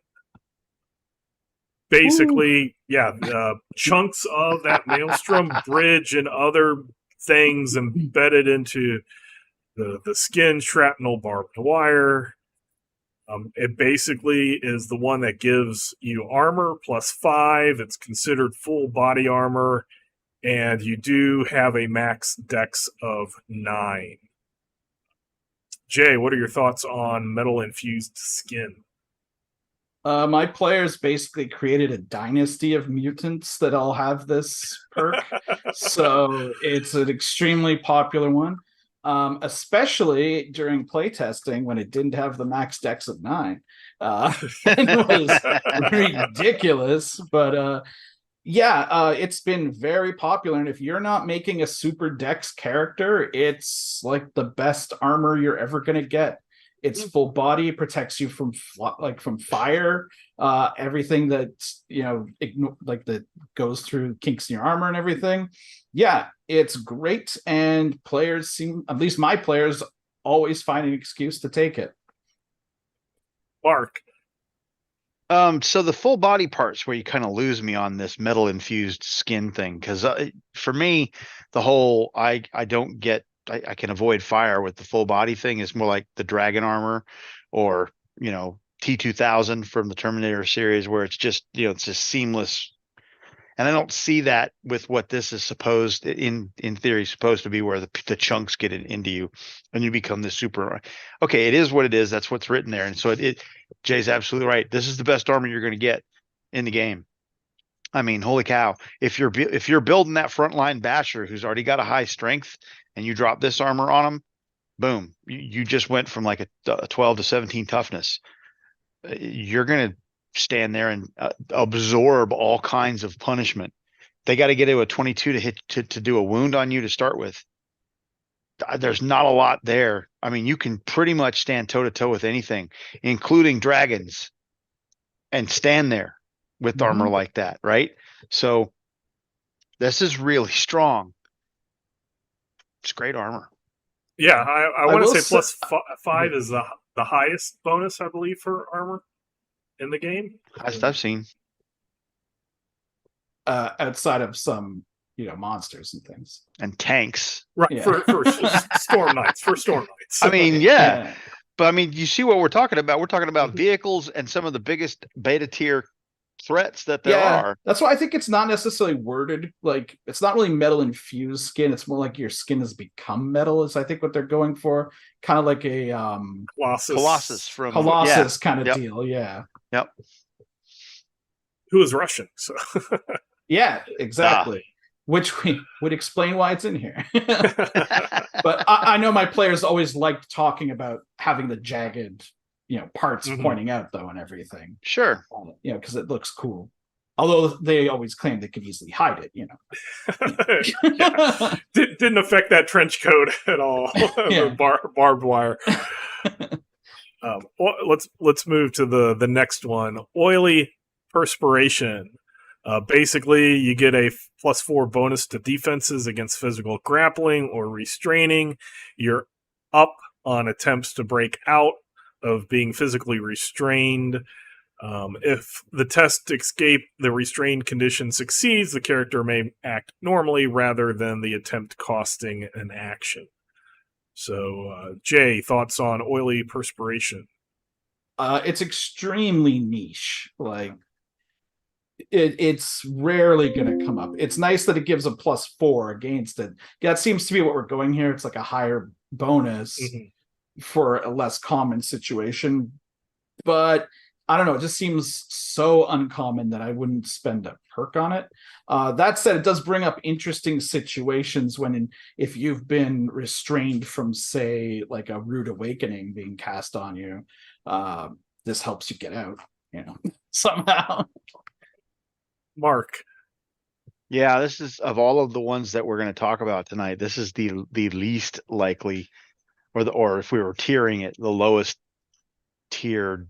S1: Basically, chunks of that Maelstrom bridge and other things embedded into the skin, shrapnel, barbed wire. It basically is the one that gives you armor +5. It's considered full body armor, and you do have a max dex of 9. Jay, what are your thoughts on metal infused skin?
S2: My players basically created a dynasty of mutants that all have this perk. So it's an extremely popular one, especially during playtesting when it didn't have the max dex of 9. It was ridiculous, but it's been very popular. And if you're not making a super dex character, it's like the best armor you're ever going to get. It's full body, protects you from fire, everything that that goes through kinks in your armor and everything. Yeah, it's great, and players seem, at least my players, always find an excuse to take it.
S1: Mark.
S3: So the full body parts where you kind of lose me on this metal infused skin thing, because for me, the whole I can avoid fire with the full body thing is more like the dragon armor, or T-2000 from the Terminator series, where it's just it's just seamless. And I don't see that with what this is supposed in theory supposed to be, where the chunks get into you and you become this super. Okay, it is what it is. That's what's written there, and so Jay's absolutely right. This is the best armor you're going to get in the game. I mean, holy cow! If you're building that frontline basher who's already got a high strength, and you drop this armor on him, boom, you just went from like a 12 to 17 toughness. You're going to stand there and absorb all kinds of punishment. They got to get to a 22 to hit to do a wound on you to start with. There's not a lot there. I mean, you can pretty much stand toe to toe with anything, including dragons, and stand there with armor like that, right? So this is really strong. It's great armor.
S1: Yeah, I want to
S2: will
S1: say
S2: say-
S1: +5 is the highest bonus, I believe, for armor in the game.
S3: Highest I've seen.
S2: Outside of some, monsters and things.
S3: And tanks.
S1: Right,
S2: Yeah.
S1: for Storm Knights. For Storm Knights.
S3: I mean, yeah. But I mean, you see what we're talking about. We're talking about vehicles and some of the biggest beta tier threats that there are.
S2: That's why I think it's not necessarily worded like it's not really metal infused skin. It's more like your skin has become metal, is I think what they're going for. Kind of like a
S1: Colossus
S3: from
S2: kind of deal. Yeah.
S3: Yep.
S1: Who is Russian, so
S2: Yeah, exactly. Which would explain why it's in here. But I know my players always liked talking about having the jagged, parts pointing out though and everything.
S3: Sure.
S2: Because it looks cool. Although they always claim they could easily hide it,
S1: Yeah. Didn't affect that trench coat at all.
S2: Yeah.
S1: Barbed wire. Let's move to the next one. Oily perspiration. Basically, you get a +4 bonus to defenses against physical grappling or restraining. You're up on attempts to break out of being physically restrained. If the test to escape the restrained condition succeeds, the character may act normally rather than the attempt costing an action. So, Jay, thoughts on oily perspiration?
S2: It's extremely niche. Like, it's rarely going to come up. It's nice that it gives a +4 against it. Yeah, it seems to be what we're going here. It's like a higher bonus for a less common situation. But I don't know. It just seems so uncommon that I wouldn't spend a perk on it. That said, it does bring up interesting situations if you've been restrained from, say, like a rude awakening being cast on you. This helps you get out, somehow.
S1: Mark.
S3: Yeah, this is, of all of the ones that we're going to talk about tonight, this is the least likely, or if we were tiering it, the lowest tiered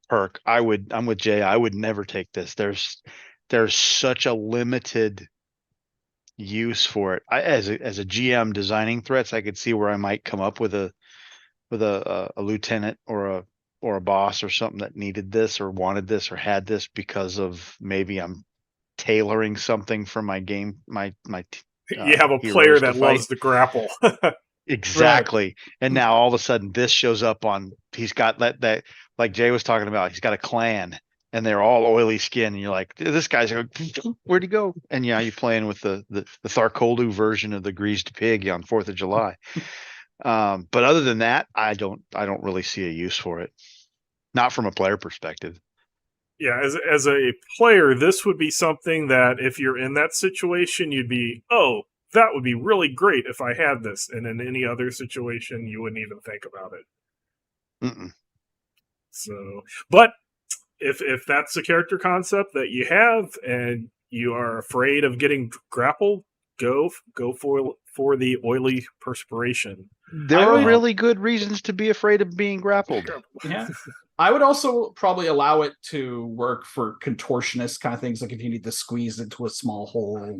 S3: perk. I'm with Jay. I would never take this. There's such a limited use for it. As a GM designing threats, I could see where I might come up with a lieutenant or a boss or something that needed this or wanted this or had this because of maybe I'm tailoring something for my game.
S1: You have a player that loves to grapple.
S3: Exactly.
S2: Right.
S3: And now all of a sudden this shows up he's got that like Jay was talking about, he's got a clan and they're all oily skin. And you're like, this guy's where'd he go? And yeah, you're playing with the Tharkoldu version of the greased pig on 4th of July. But other than that, I don't really see a use for it. Not from a player perspective.
S1: Yeah, as a player, this would be something that if you're in that situation, you'd be, oh, that would be really great if I had this. And in any other situation, you wouldn't even think about it. So, but if that's the character concept that you have and you are afraid of getting grappled, go for the oily perspiration.
S3: There are really good reasons to be afraid of being grappled.
S2: Yeah. I would also probably allow it to work for contortionist kind of things, like if you need to squeeze into a small hole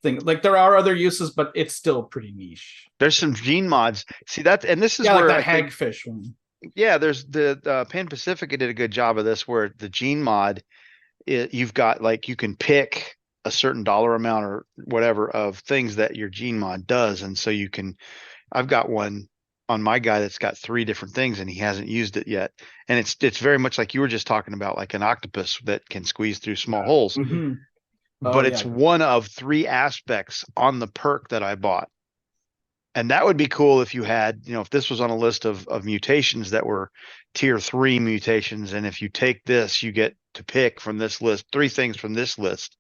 S2: thing. Like there are other uses, but it's still pretty niche.
S3: There's some gene mods. See that, and this is
S2: where
S3: like
S2: that hagfish one.
S3: Yeah, there's the Pan Pacifica did a good job of this, where the gene mod, you've got like you can pick a certain dollar amount or whatever of things that your gene mod does, and so you can. I've got one on my guy that's got 3 different things and he hasn't used it yet. And it's very much like you were just talking about, like an octopus that can squeeze through small holes. But it's one of 3 aspects on the perk that I bought. And that would be cool if you had, if this was on a list of mutations that were tier 3 mutations. And if you take this, you get to pick from this list 3 things from this list,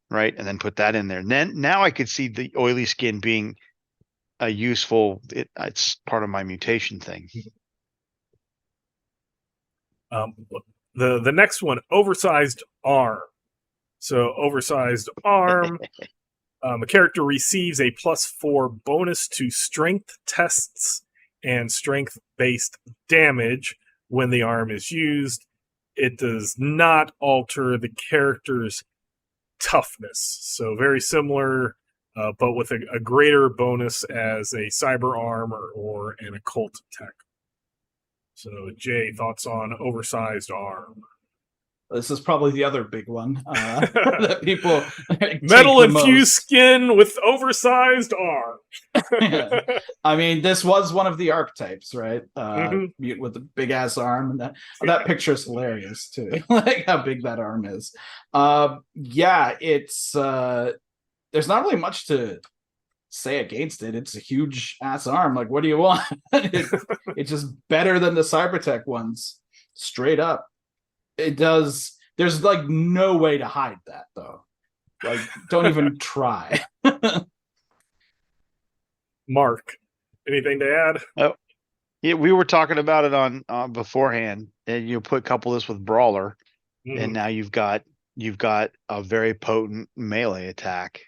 S3: right? And then put that in there. And then now I could see the oily skin being a useful. It's part of my mutation thing.
S1: The next one, oversized arm. So oversized arm. A character receives a +4 bonus to strength tests and strength-based damage when the arm is used. It does not alter the character's toughness. So very similar, but with a greater bonus as a cyber arm or an occult tech. So, Jay, thoughts on oversized arm?
S2: This is probably the other big one that people
S1: metal
S2: take the
S1: infused
S2: most.
S1: skin with oversized arm.
S2: Yeah. I mean, this was one of the archetypes, right?
S1: Mhm.
S2: Mute with the big ass arm, and that picture is hilarious too. Like how big that arm is. Yeah, it's there's not really much to say against it. It's a huge ass arm. Like, what do you want? It's just better than the Cybertech ones, straight up. It does. There's like no way to hide that though. Like, don't even try.
S1: Mark, anything to add?
S3: Oh, yeah, we were talking about it on beforehand, and you put couple this with Brawler, and now you've got a very potent melee attack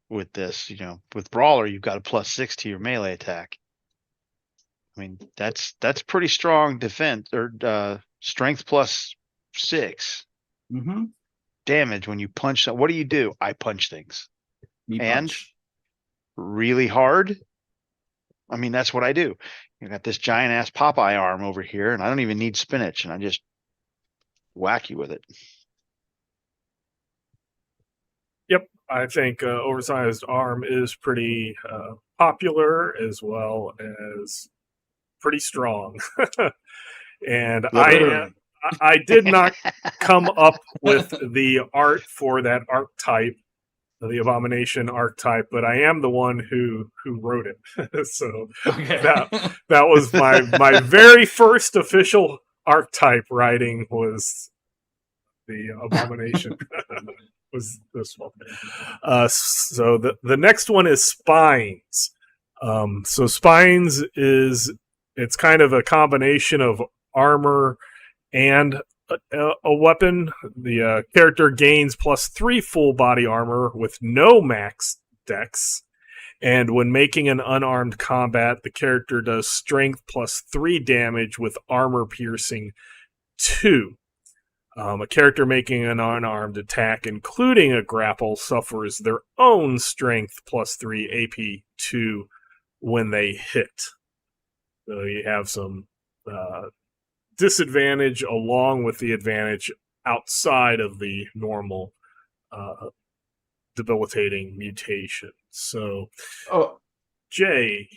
S3: with this. With Brawler, you've got a +6 to your melee attack. I mean, that's pretty strong defense or strength +6 damage when you punch. What do? I punch things. And really hard. I mean, that's what I do. You got this giant ass Popeye arm over here, and I don't even need spinach, and I just whack you with it.
S1: Yep, I think oversized arm is pretty popular as well as pretty strong. And I did not come up with the art for that archetype, the Abomination archetype, but I am the one who wrote it. So that was my very first official archetype writing was the Abomination. Was this one. So the next one is Spines. So Spines it's kind of a combination of armor and a weapon. The character gains +3 full body armor with no max dex, and when making an unarmed combat, the character does strength +3 damage with armor piercing 2. A character making an unarmed attack, including a grapple, suffers their own strength +3 AP 2 when they hit. So you have some disadvantage along with the advantage outside of the normal debilitating mutation. So, Jay.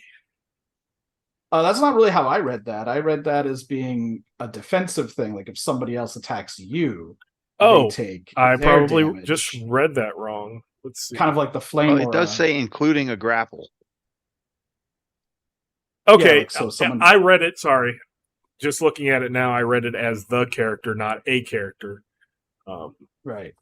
S2: That's not really how I read that. I read that as being a defensive thing. Like if somebody else attacks you, they take
S1: I probably
S2: damage.
S1: Just read that wrong. Let's see.
S2: Kind of like the flame.
S3: Well, it does say including a grapple.
S1: Okay,
S2: yeah, like, so someone...
S1: I read it. Sorry, just looking at it now, I read it as the character, not a character.
S2: Right.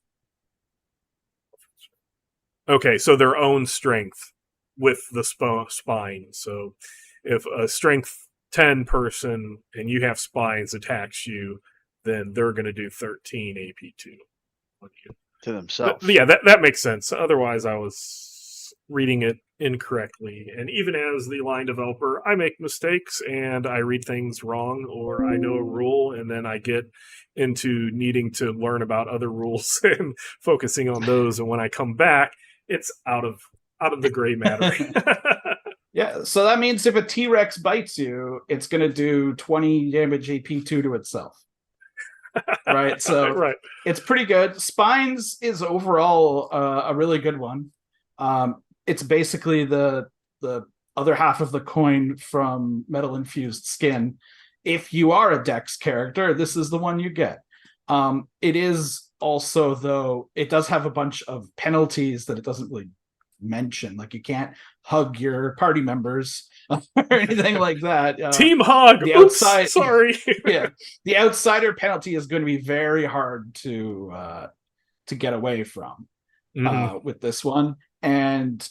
S1: Okay, so their own strength with the spine. So if a strength 10 person and you have spines attacks you, then they're going to do 13 AP2 on you.
S3: To themselves.
S1: But, yeah, that makes sense. Otherwise, I was reading it incorrectly. And even as the line developer, I make mistakes and I read things wrong, or I know a rule and then I get into needing to learn about other rules and focusing on those. And when I come back, it's out of the gray matter.
S2: Yeah, so that means if a T-Rex bites you, it's going to do 20 damage AP2 to itself. Right, so
S1: right.
S2: It's pretty good. Spines is overall a really good one. It's basically the other half of the coin from metal infused skin. If you are a Dex character, this is the one you get. It is also, though, it does have a bunch of penalties that it doesn't really mention. Like you can't hug your party members or anything like that.
S1: Team hug.
S2: The
S1: Oops,
S2: outside,
S1: sorry.
S2: Yeah, the outsider penalty is going to be very hard to get away from with this one. And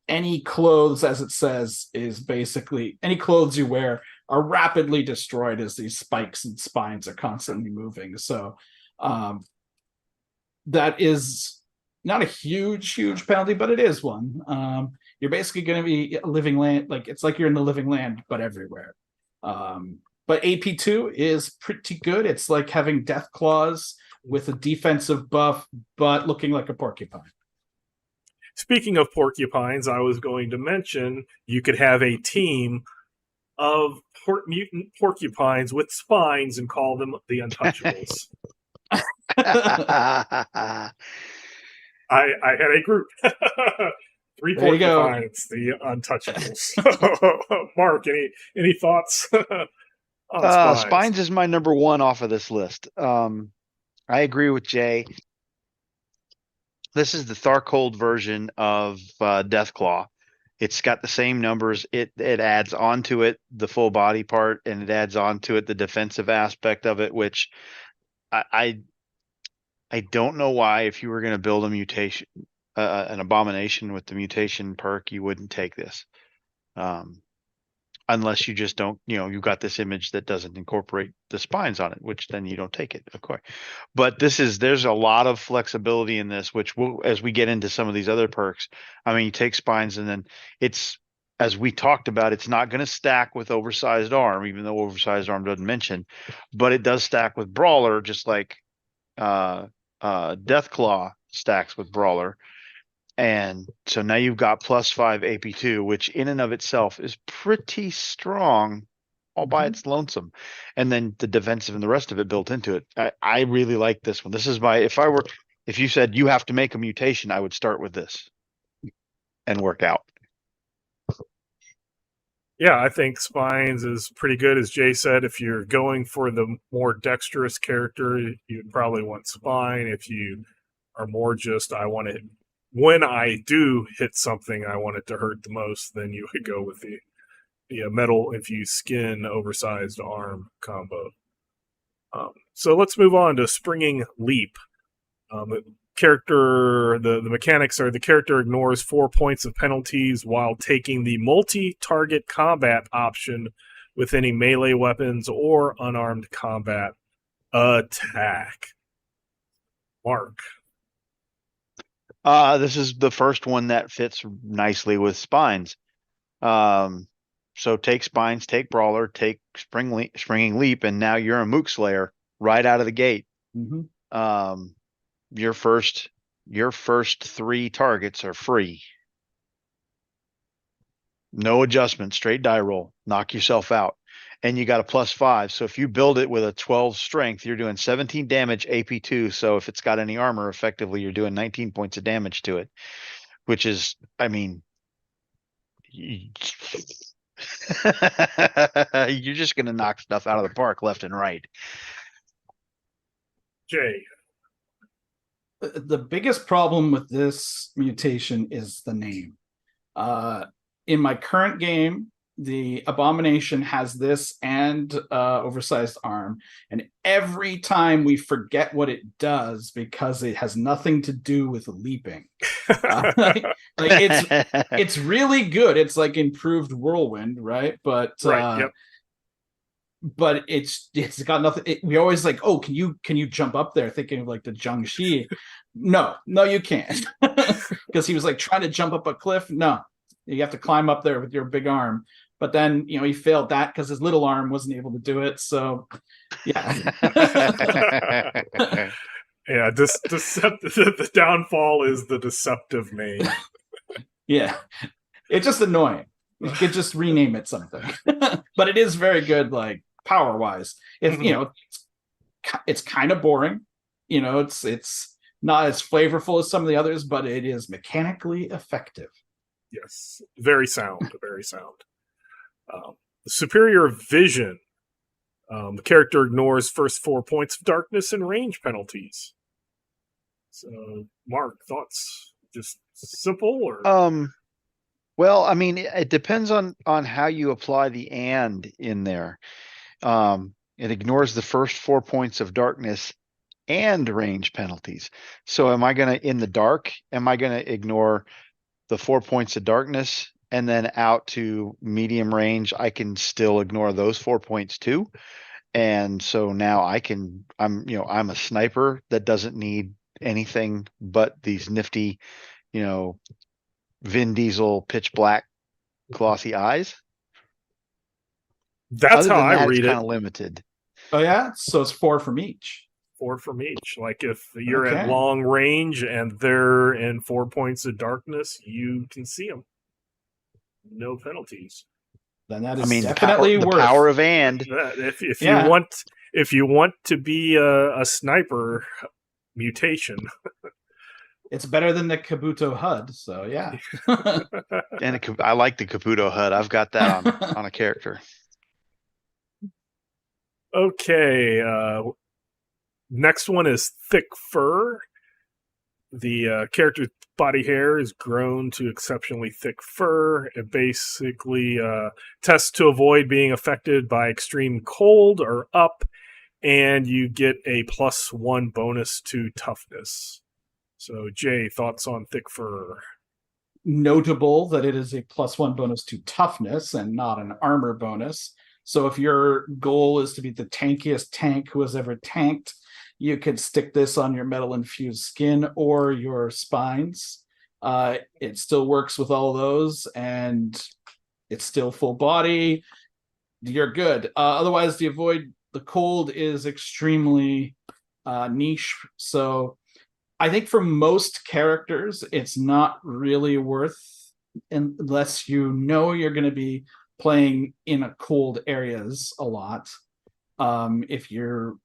S2: any clothes, as it says, is basically any clothes you wear are rapidly destroyed as these spikes and spines are constantly moving. So that is not a huge penalty, but it is one. You're basically going to be a living land, like it's like you're in the living land, but everywhere. But AP2 is pretty good. It's like having Death Claws with a defensive buff, but looking like a porcupine.
S1: Speaking of porcupines, I was going to mention you could have a team of mutant porcupines with spines and call them the Untouchables. I had a group. 3
S2: There you go.
S1: porcupines, the Untouchables. Mark, any thoughts on spines?
S3: Spines is my number one off of this list. I agree with Jay. This is the Tharcold version of Deathclaw. It's got the same numbers. It adds onto it the full body part, and it adds onto it the defensive aspect of it, which I don't know why, if you were going to build a mutation, an abomination with the mutation perk, you wouldn't take this. Unless you just don't, you've got this image that doesn't incorporate the spines on it, which then you don't take it, of course. But there's a lot of flexibility in this, which as we get into some of these other perks, I mean, you take spines and then it's, as we talked about, it's not going to stack with oversized arm, even though oversized arm doesn't mention, but it does stack with brawler, just like Deathclaw stacks with brawler. And so now you've got +5 AP2, which in and of itself is pretty strong all by its lonesome. And then the defensive and the rest of it built into it. I really like this one. This is if you said you have to make a mutation, I would start with this and work out.
S1: Yeah, I think Spines is pretty good. As Jay said, if you're going for the more dexterous character, you'd probably want Spine. If you are more just, when I do hit something, I want it to hurt the most, then you would go with the metal infused skin oversized arm combo. So let's move on to Springing Leap. The mechanics are the character ignores 4 points of penalties while taking the multi-target combat option with any melee weapons or unarmed combat attack. Mark.
S3: This is the first one that fits nicely with spines. So take spines, take brawler, take springing leap, and now you're a Mook Slayer right out of the gate.
S2: Mm-hmm.
S3: Your first 3 targets are free. No adjustment, straight die roll, knock yourself out. And you got a +5. So if you build it with a 12 strength, you're doing 17 damage AP2. So if it's got any armor, effectively you're doing 19 points of damage to it, which is, I mean, you're just going to knock stuff out of the park left and right.
S1: Jay.
S2: The biggest problem with this mutation is the name. In my current game, the Abomination has this and oversized arm, and every time we forget what it does because it has nothing to do with leaping. It's really good. It's like improved whirlwind, right? But
S1: right, yep.
S2: But it's got nothing. We always like, oh, can you jump up there? Thinking of like the Jiangxi. No, you can't, because he was like trying to jump up a cliff. No, you have to climb up there with your big arm. But then, he failed that because his little arm wasn't able to do it. So, yeah.
S1: Yeah, the downfall is the deceptive name.
S2: Yeah, it's just annoying. You could just rename it something. But it is very good, like power-wise. It's kind of boring. It's not as flavorful as some of the others, but it is mechanically effective.
S1: Yes, very sound, very sound. Superior Vision. The character ignores first 4 points of darkness and range penalties. So, Mark, thoughts? Just simple, or?
S3: Well, I mean, it depends on how you apply the "and" in there. It ignores the first 4 points of darkness and range penalties. So, in the dark, am I gonna ignore the 4 points of darkness and then out to medium range, I can still ignore those 4 points too. And so now I'm a sniper that doesn't need anything but these nifty, Vin Diesel pitch black glossy eyes.
S1: That's
S3: Other
S1: how
S3: than
S1: I
S3: that, it's
S1: read
S3: kind
S1: it.
S3: of limited.
S2: Oh yeah, so it's 4 from each.
S1: 4 from each. Like if you're at
S2: Okay.
S1: long range and they're in 4 points of darkness, you can see them. No penalties.
S2: Then that
S3: I
S2: is
S3: mean,
S2: definitely
S3: the
S2: worth.
S3: power of and.
S1: If
S2: Yeah.
S1: you want to be a sniper mutation,
S2: It's better than the Kabuto HUD, so yeah.
S3: And I like the Caputo HUD. I've got that on a character.
S1: okay. Next one is thick fur. The character's body hair is grown to exceptionally thick fur. It basically tests to avoid being affected by extreme cold or up, and you get a +1 bonus to toughness. So, Jay, thoughts on thick fur?
S2: Notable that it is a +1 bonus to toughness and not an armor bonus. So if your goal is to be the tankiest tank who has ever tanked, you could stick this on your metal infused skin or your spines. It still works with all those, and it's still full body. You're good. Otherwise, the avoid the cold is extremely niche. So I think for most characters, it's not really worth, unless you know you're going to be playing in a cold areas a lot. If you're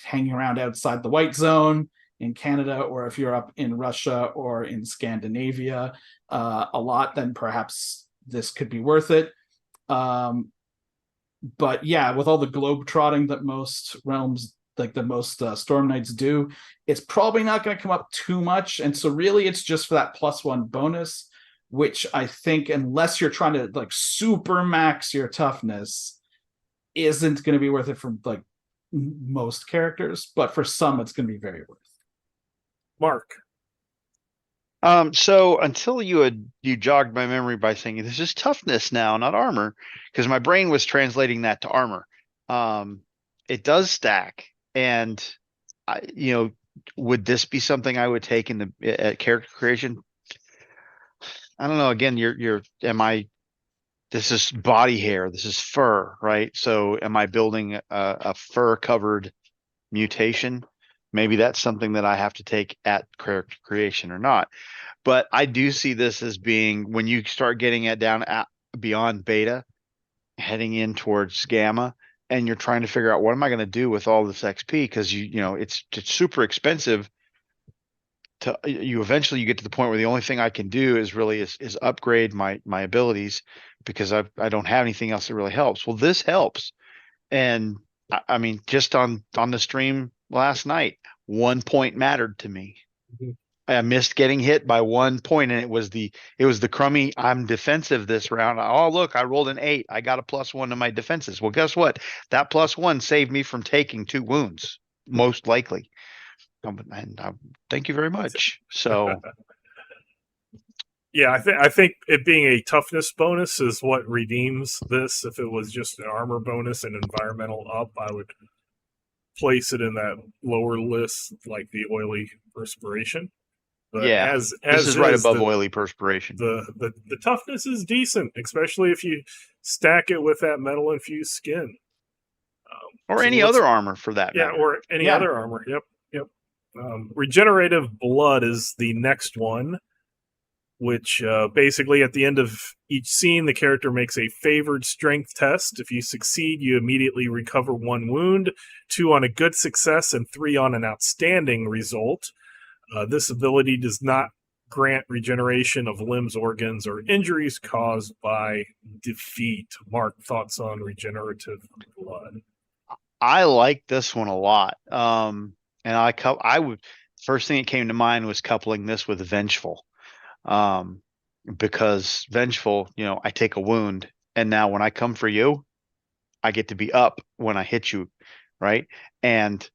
S2: hanging around outside the white zone in Canada, or if you're up in Russia or in Scandinavia a lot, then perhaps this could be worth it. But yeah, with all the globe trotting that most realms, like the most Storm Knights do, it's probably not going to come up too much. And so really it's just for that +1 bonus, which I think, unless you're trying to like super max your toughness, isn't going to be worth it for like most characters, but for some it's going to be very worth.
S1: Mark.
S3: So until you jogged my memory by saying this is toughness now, not armor, because my brain was translating that to armor. It does stack, and would this be something I would take in the character creation? I don't know. Again, this is body hair, this is fur, right? So am I building a fur covered mutation? Maybe that's something that I have to take at character creation or not. But I do see this as being, when you start getting it down beyond beta, heading in towards gamma, and you're trying to figure out what am I going to do with all this XP, because it's super expensive. You eventually get to the point where the only thing I can do is upgrade my abilities, because I don't have anything else that really helps. Well, this helps. And I mean, just on the stream last night, 1 point mattered to me.
S1: Mm-hmm.
S3: I missed getting hit by 1 point, and it was the crummy, I'm defensive this round. Oh, look, I rolled an 8. I got a +1 to my defenses. Well, guess what? That +1 saved me from taking 2 wounds, most likely. And thank you very much. So
S1: Yeah, I think it being a toughness bonus is what redeems this. If it was just an armor bonus and environmental up, I would place it in that lower list, like the oily perspiration. But
S3: yeah,
S1: as
S3: this is right above
S1: the,
S3: oily perspiration.
S1: The toughness is decent, especially if you stack it with that metal infused skin,
S3: or any other armor for that matter.
S1: Or any other armor. Yep. Regenerative blood is the next one, which basically at the end of each scene, the character makes a favored strength test. If you succeed, you immediately recover 1 wound, 2 on a good success, and 3 on an outstanding result. This ability does not grant regeneration of limbs, organs, or injuries caused by defeat. Mark, thoughts on regenerative blood?
S3: I like this one a lot. And I would, first thing that came to mind was coupling this with Vengeful. Because Vengeful, I take a wound, and now when I come for you, I get to be up when I hit you, right? And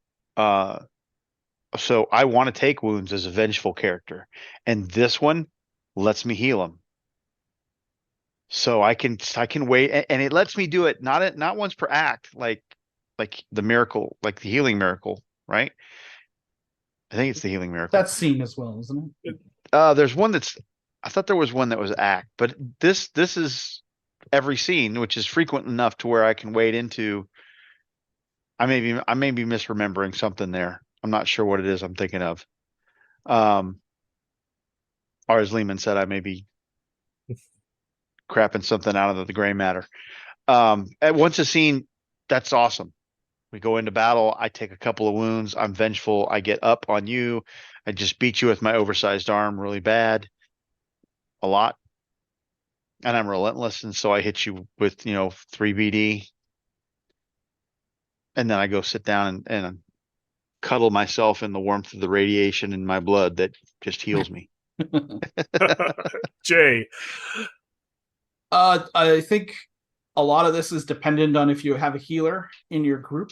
S3: so I want to take wounds as a Vengeful character. And this one lets me heal them. So I can wait, and it lets me do it not once per act, like the miracle, like the healing miracle, right? I think it's the healing miracle.
S2: That's seen as well, isn't it?
S3: There's one I thought there was one that was act, but this is every scene, which is frequent enough to where I can wade into. I may be misremembering something there. I'm not sure what it is I'm thinking of. Or as Lehman said, I may be crapping something out of the gray matter. At once a scene, that's awesome. We go into battle. I take a couple of wounds. I'm vengeful. I get up on you. I just beat you with my oversized arm really bad, a lot. And I'm relentless. And so I hit you with, 3 BD. And then I go sit down and cuddle myself in the warmth of the radiation in my blood that just heals me.
S1: Jay.
S2: I think a lot of this is dependent on if you have a healer in your group.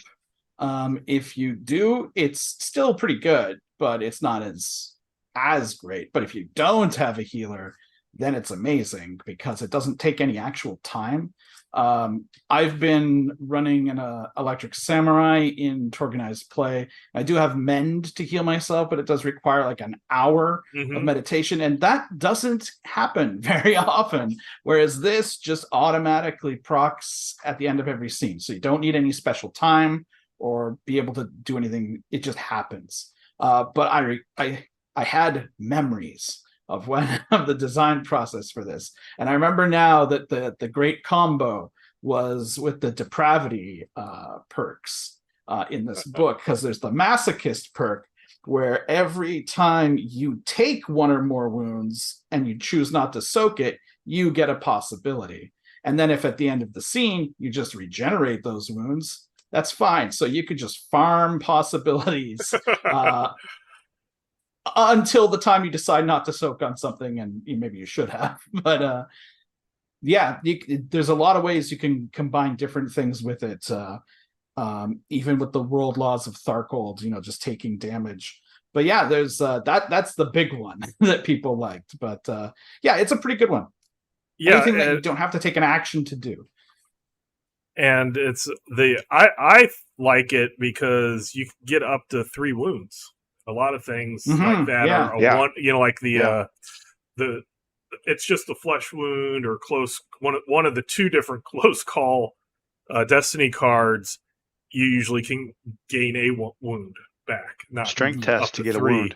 S2: If you do, it's still pretty good, but it's not as great. But if you don't have a healer, then it's amazing because it doesn't take any actual time. I've been running an electric samurai in organized play. I do have mend to heal myself, but it does require like an hour of meditation, and that doesn't happen very often. Whereas this just automatically procs at the end of every scene, so you don't need any special time or be able to do anything. It just happens. But I had memories of the design process for this, and I remember now that the great combo was with the depravity perks in this book, because there's the masochist perk where every time you take one or more wounds and you choose not to soak it, you get a possibility. And then if at the end of the scene you just regenerate those wounds, that's fine. So you could just farm possibilities until the time you decide not to soak on something, and maybe you should have. But yeah, there's a lot of ways you can combine different things with it. Even with the world laws of Tharkold, just taking damage. But yeah, there's that's the big one that people liked. But yeah, it's a pretty good one.
S1: Yeah,
S2: anything that you don't have to take an action to do.
S1: And I like it because you can get up to 3 wounds. A lot of things like that are one, like the it's just a flesh wound or close one of the 2 different close call destiny cards. You usually can gain a wound back, not
S3: strength test to get
S1: 3.
S3: a wound,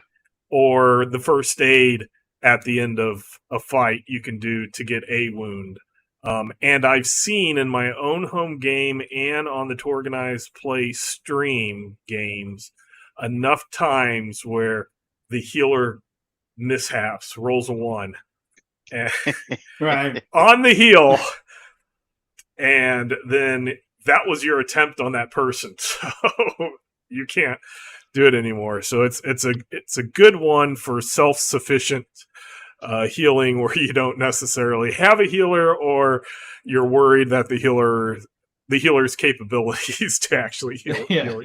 S1: or the first aid at the end of a fight you can do to get a wound. And I've seen in my own home game and on the Torganized Play stream games enough times where the healer mishaps, rolls a 1 and
S2: Right
S1: on the heal, and then that was your attempt on that person, so you can't do it anymore. So it's a good one for self-sufficient healing, where you don't necessarily have a healer, or you're worried that the healer's capabilities to actually heal you.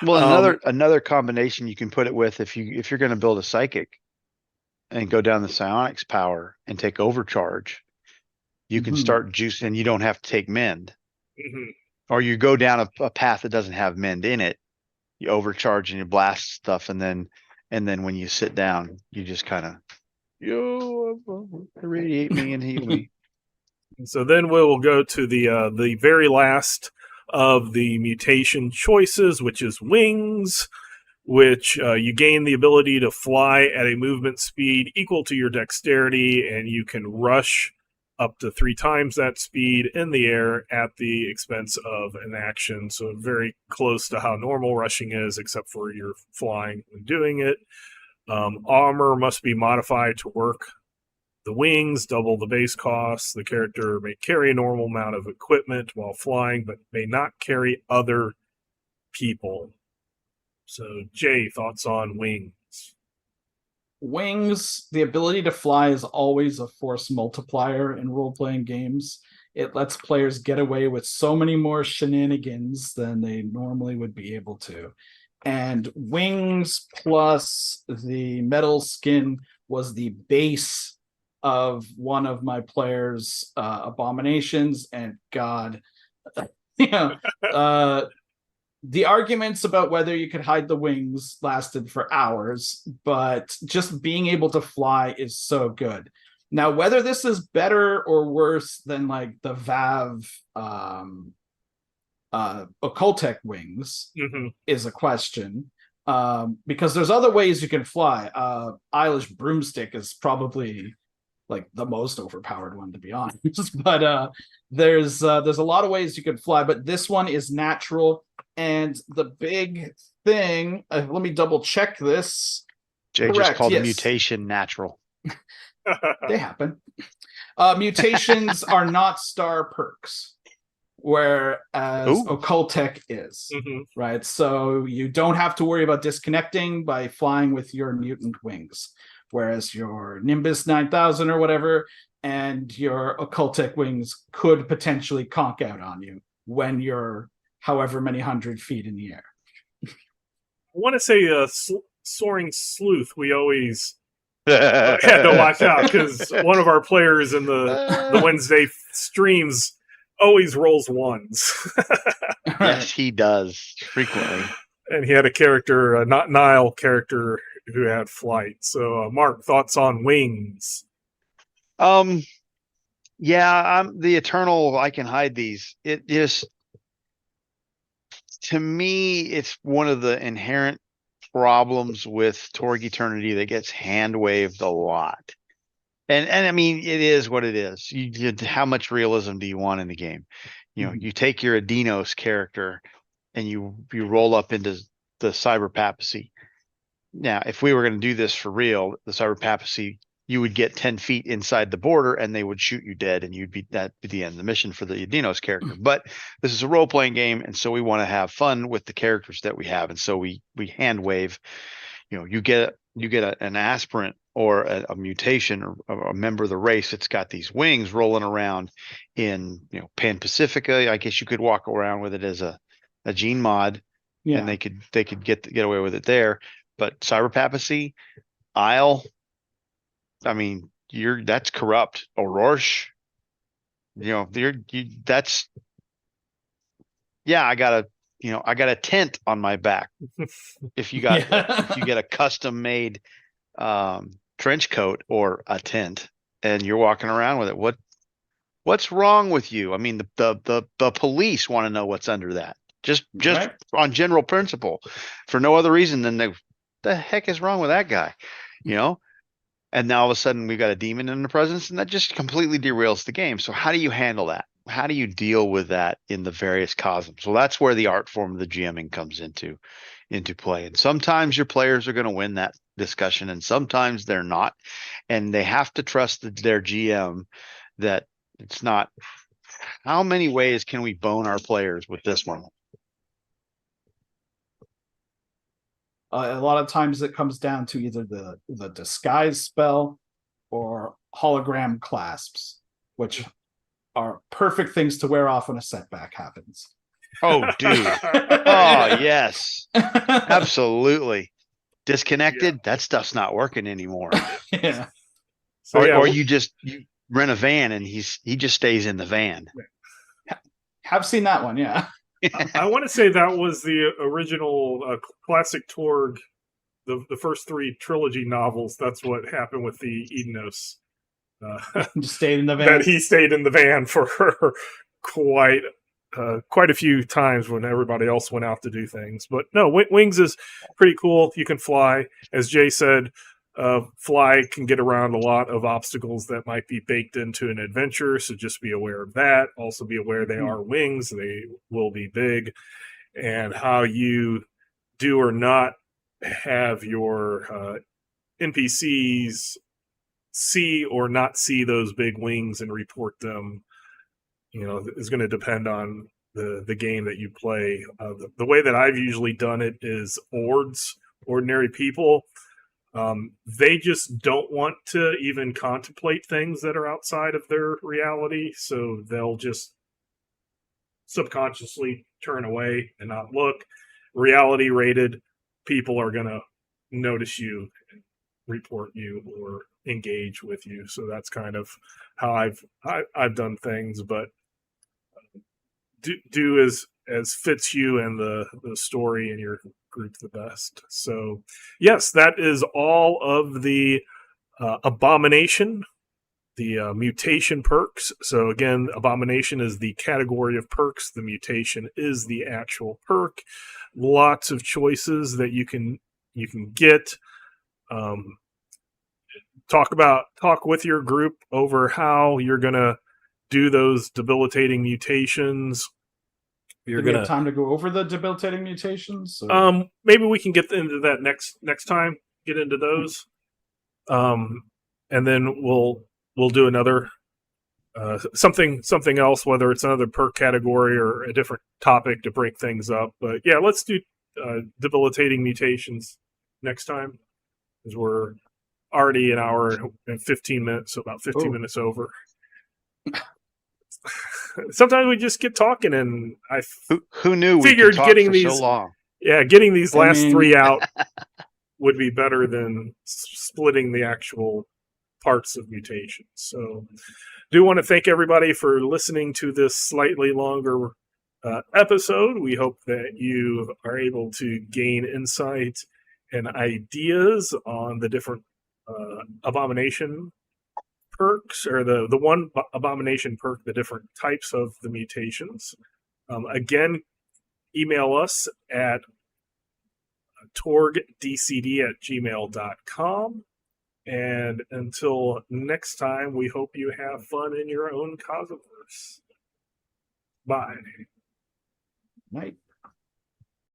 S3: Well, another combination you can put it with, if you're going to build a psychic and go down the psionics power and take overcharge, you can start juicing, and you don't have to take mend. Or you go down a path that doesn't have mend in it, you overcharge and you blast stuff, and then when you sit down, you just kind of irradiate me and heal me.
S1: So then we will go to the very last of the mutation choices, which is wings, which you gain the ability to fly at a movement speed equal to your dexterity, and you can rush up to 3 times that speed in the air at the expense of an action. So very close to how normal rushing is, except for you're flying when doing it. Armor must be modified to work the wings, double the base cost. The character may carry a normal amount of equipment while flying, but may not carry other people. So, Jay, thoughts on wings?
S2: Wings, the ability to fly is always a force multiplier in role-playing games. It lets players get away with so many more shenanigans than they normally would be able to. And wings plus the metal skin was the base of one of my players' abominations, and God, the arguments about whether you could hide the wings lasted for hours, but just being able to fly is so good. Now, whether this is better or worse than like the Vav Occultech wings is a question, because there's other ways you can fly. Eilish Broomstick is probably like the most overpowered one, to be honest. But there's a lot of ways you can fly, but this one is natural. And the big thing, let me double check this.
S3: Jay just called the mutation natural.
S2: They happen. Mutations are not star perks, whereas Occultech is, right? So you don't have to worry about disconnecting by flying with your mutant wings, whereas your Nimbus 9000 or whatever and your Occultech wings could potentially conk out on you when you're however many 100 feet in the air.
S1: I want to say Soaring Sleuth, we always had to watch out, because one of our players in the Wednesday streams always rolls ones.
S3: Yes, he does, frequently.
S1: And he had a character, a not Nile character, who had flight. So, Mark, thoughts on wings?
S3: Yeah, I'm the eternal. I can hide these. It just, to me, it's one of the inherent problems with Torg Eternity that gets hand waved a lot. And I mean, it is what it is. How much realism do you want in the game? You take your Adinos character and you roll up into the cyber papacy. Now, if we were going to do this for real, the cyber papacy, you would get 10 feet inside the border and they would shoot you dead, and that'd be the end of the mission for the Adinos character. But this is a role-playing game, and so we want to have fun with the characters that we have, and so we hand wave. You get an aspirant or a mutation or a member of the race that's got these wings rolling around in Pan Pacifica. I guess you could walk around with it as a gene mod, and they could get away with it there. But cyber papacy, Isle, I mean, that's corrupt. Orosh, that's, I got a tent on my back. If you get a custom made trench coat or a tent and you're walking around with it, what's wrong with you? I mean, the police want to know what's under that. Just right. On general principle, for no other reason than the heck is wrong with that guy, And now all of a sudden we've got a demon in the presence, and that just completely derails the game. So how do you handle that? How do you deal with that in the various cosms? Well, that's where the art form of the GMing comes into play. And sometimes your players are going to win that discussion, and sometimes they're not. And they have to trust their GM that it's not, how many ways can we bone our players with this one?
S2: A lot of times it comes down to either the disguise spell or hologram clasps, which are perfect things to wear off when a setback happens.
S3: Oh, dude. Oh, yes. Absolutely. Disconnected, that stuff's not working anymore.
S2: Yeah.
S3: So, or you rent a van and he just stays in the van.
S2: Have seen that one, yeah.
S1: I want to say that was the original classic Torg, the first 3 trilogy novels. That's what happened with the Edenos.
S2: Just stayed in the van.
S1: That he stayed in the van for quite a few times when everybody else went out to do things. But no, wings is pretty cool. You can fly, as Jay said. Fly can get around a lot of obstacles that might be baked into an adventure, so just be aware of that. Also be aware they are wings, they will be big, and how you do or not have your NPCs see or not see those big wings and report them, is going to depend on the game that you play. The way that I've usually done it is ordinary people. They just don't want to even contemplate things that are outside of their reality, so they'll just subconsciously turn away and not look. Reality rated people are going to notice you report you or engage with you. So that's kind of how I've done things, but do as fits you and the story and your group the best. So yes, that is all of the Abomination, the mutation perks. So again, Abomination is the category of perks. The mutation is the actual perk. Lots of choices that you can get. Talk with your group over how you're gonna do those debilitating mutations.
S2: Do we have time to go over the debilitating mutations?
S1: Maybe we can get into that next time. Get into those, and then we'll do another something else, whether it's another perk category or a different topic to break things up. But yeah, let's do debilitating mutations next time, because we're already an hour and 15 minutes, so about 15 minutes over. Sometimes we just get talking, and
S3: who knew we
S1: figured
S3: could talk
S1: getting
S3: for
S1: these
S3: so long.
S1: Yeah, getting these last three out would be better than splitting the actual parts of mutations. So do want to thank everybody for listening to this slightly longer episode. We hope that you are able to gain insight and ideas on the different Abomination perks, or the one Abomination perk, the different types of the mutations. Again, email us at torgdcd@gmail.com. And until next time, we hope you have fun in your own Cosmoverse. Bye.
S2: Night.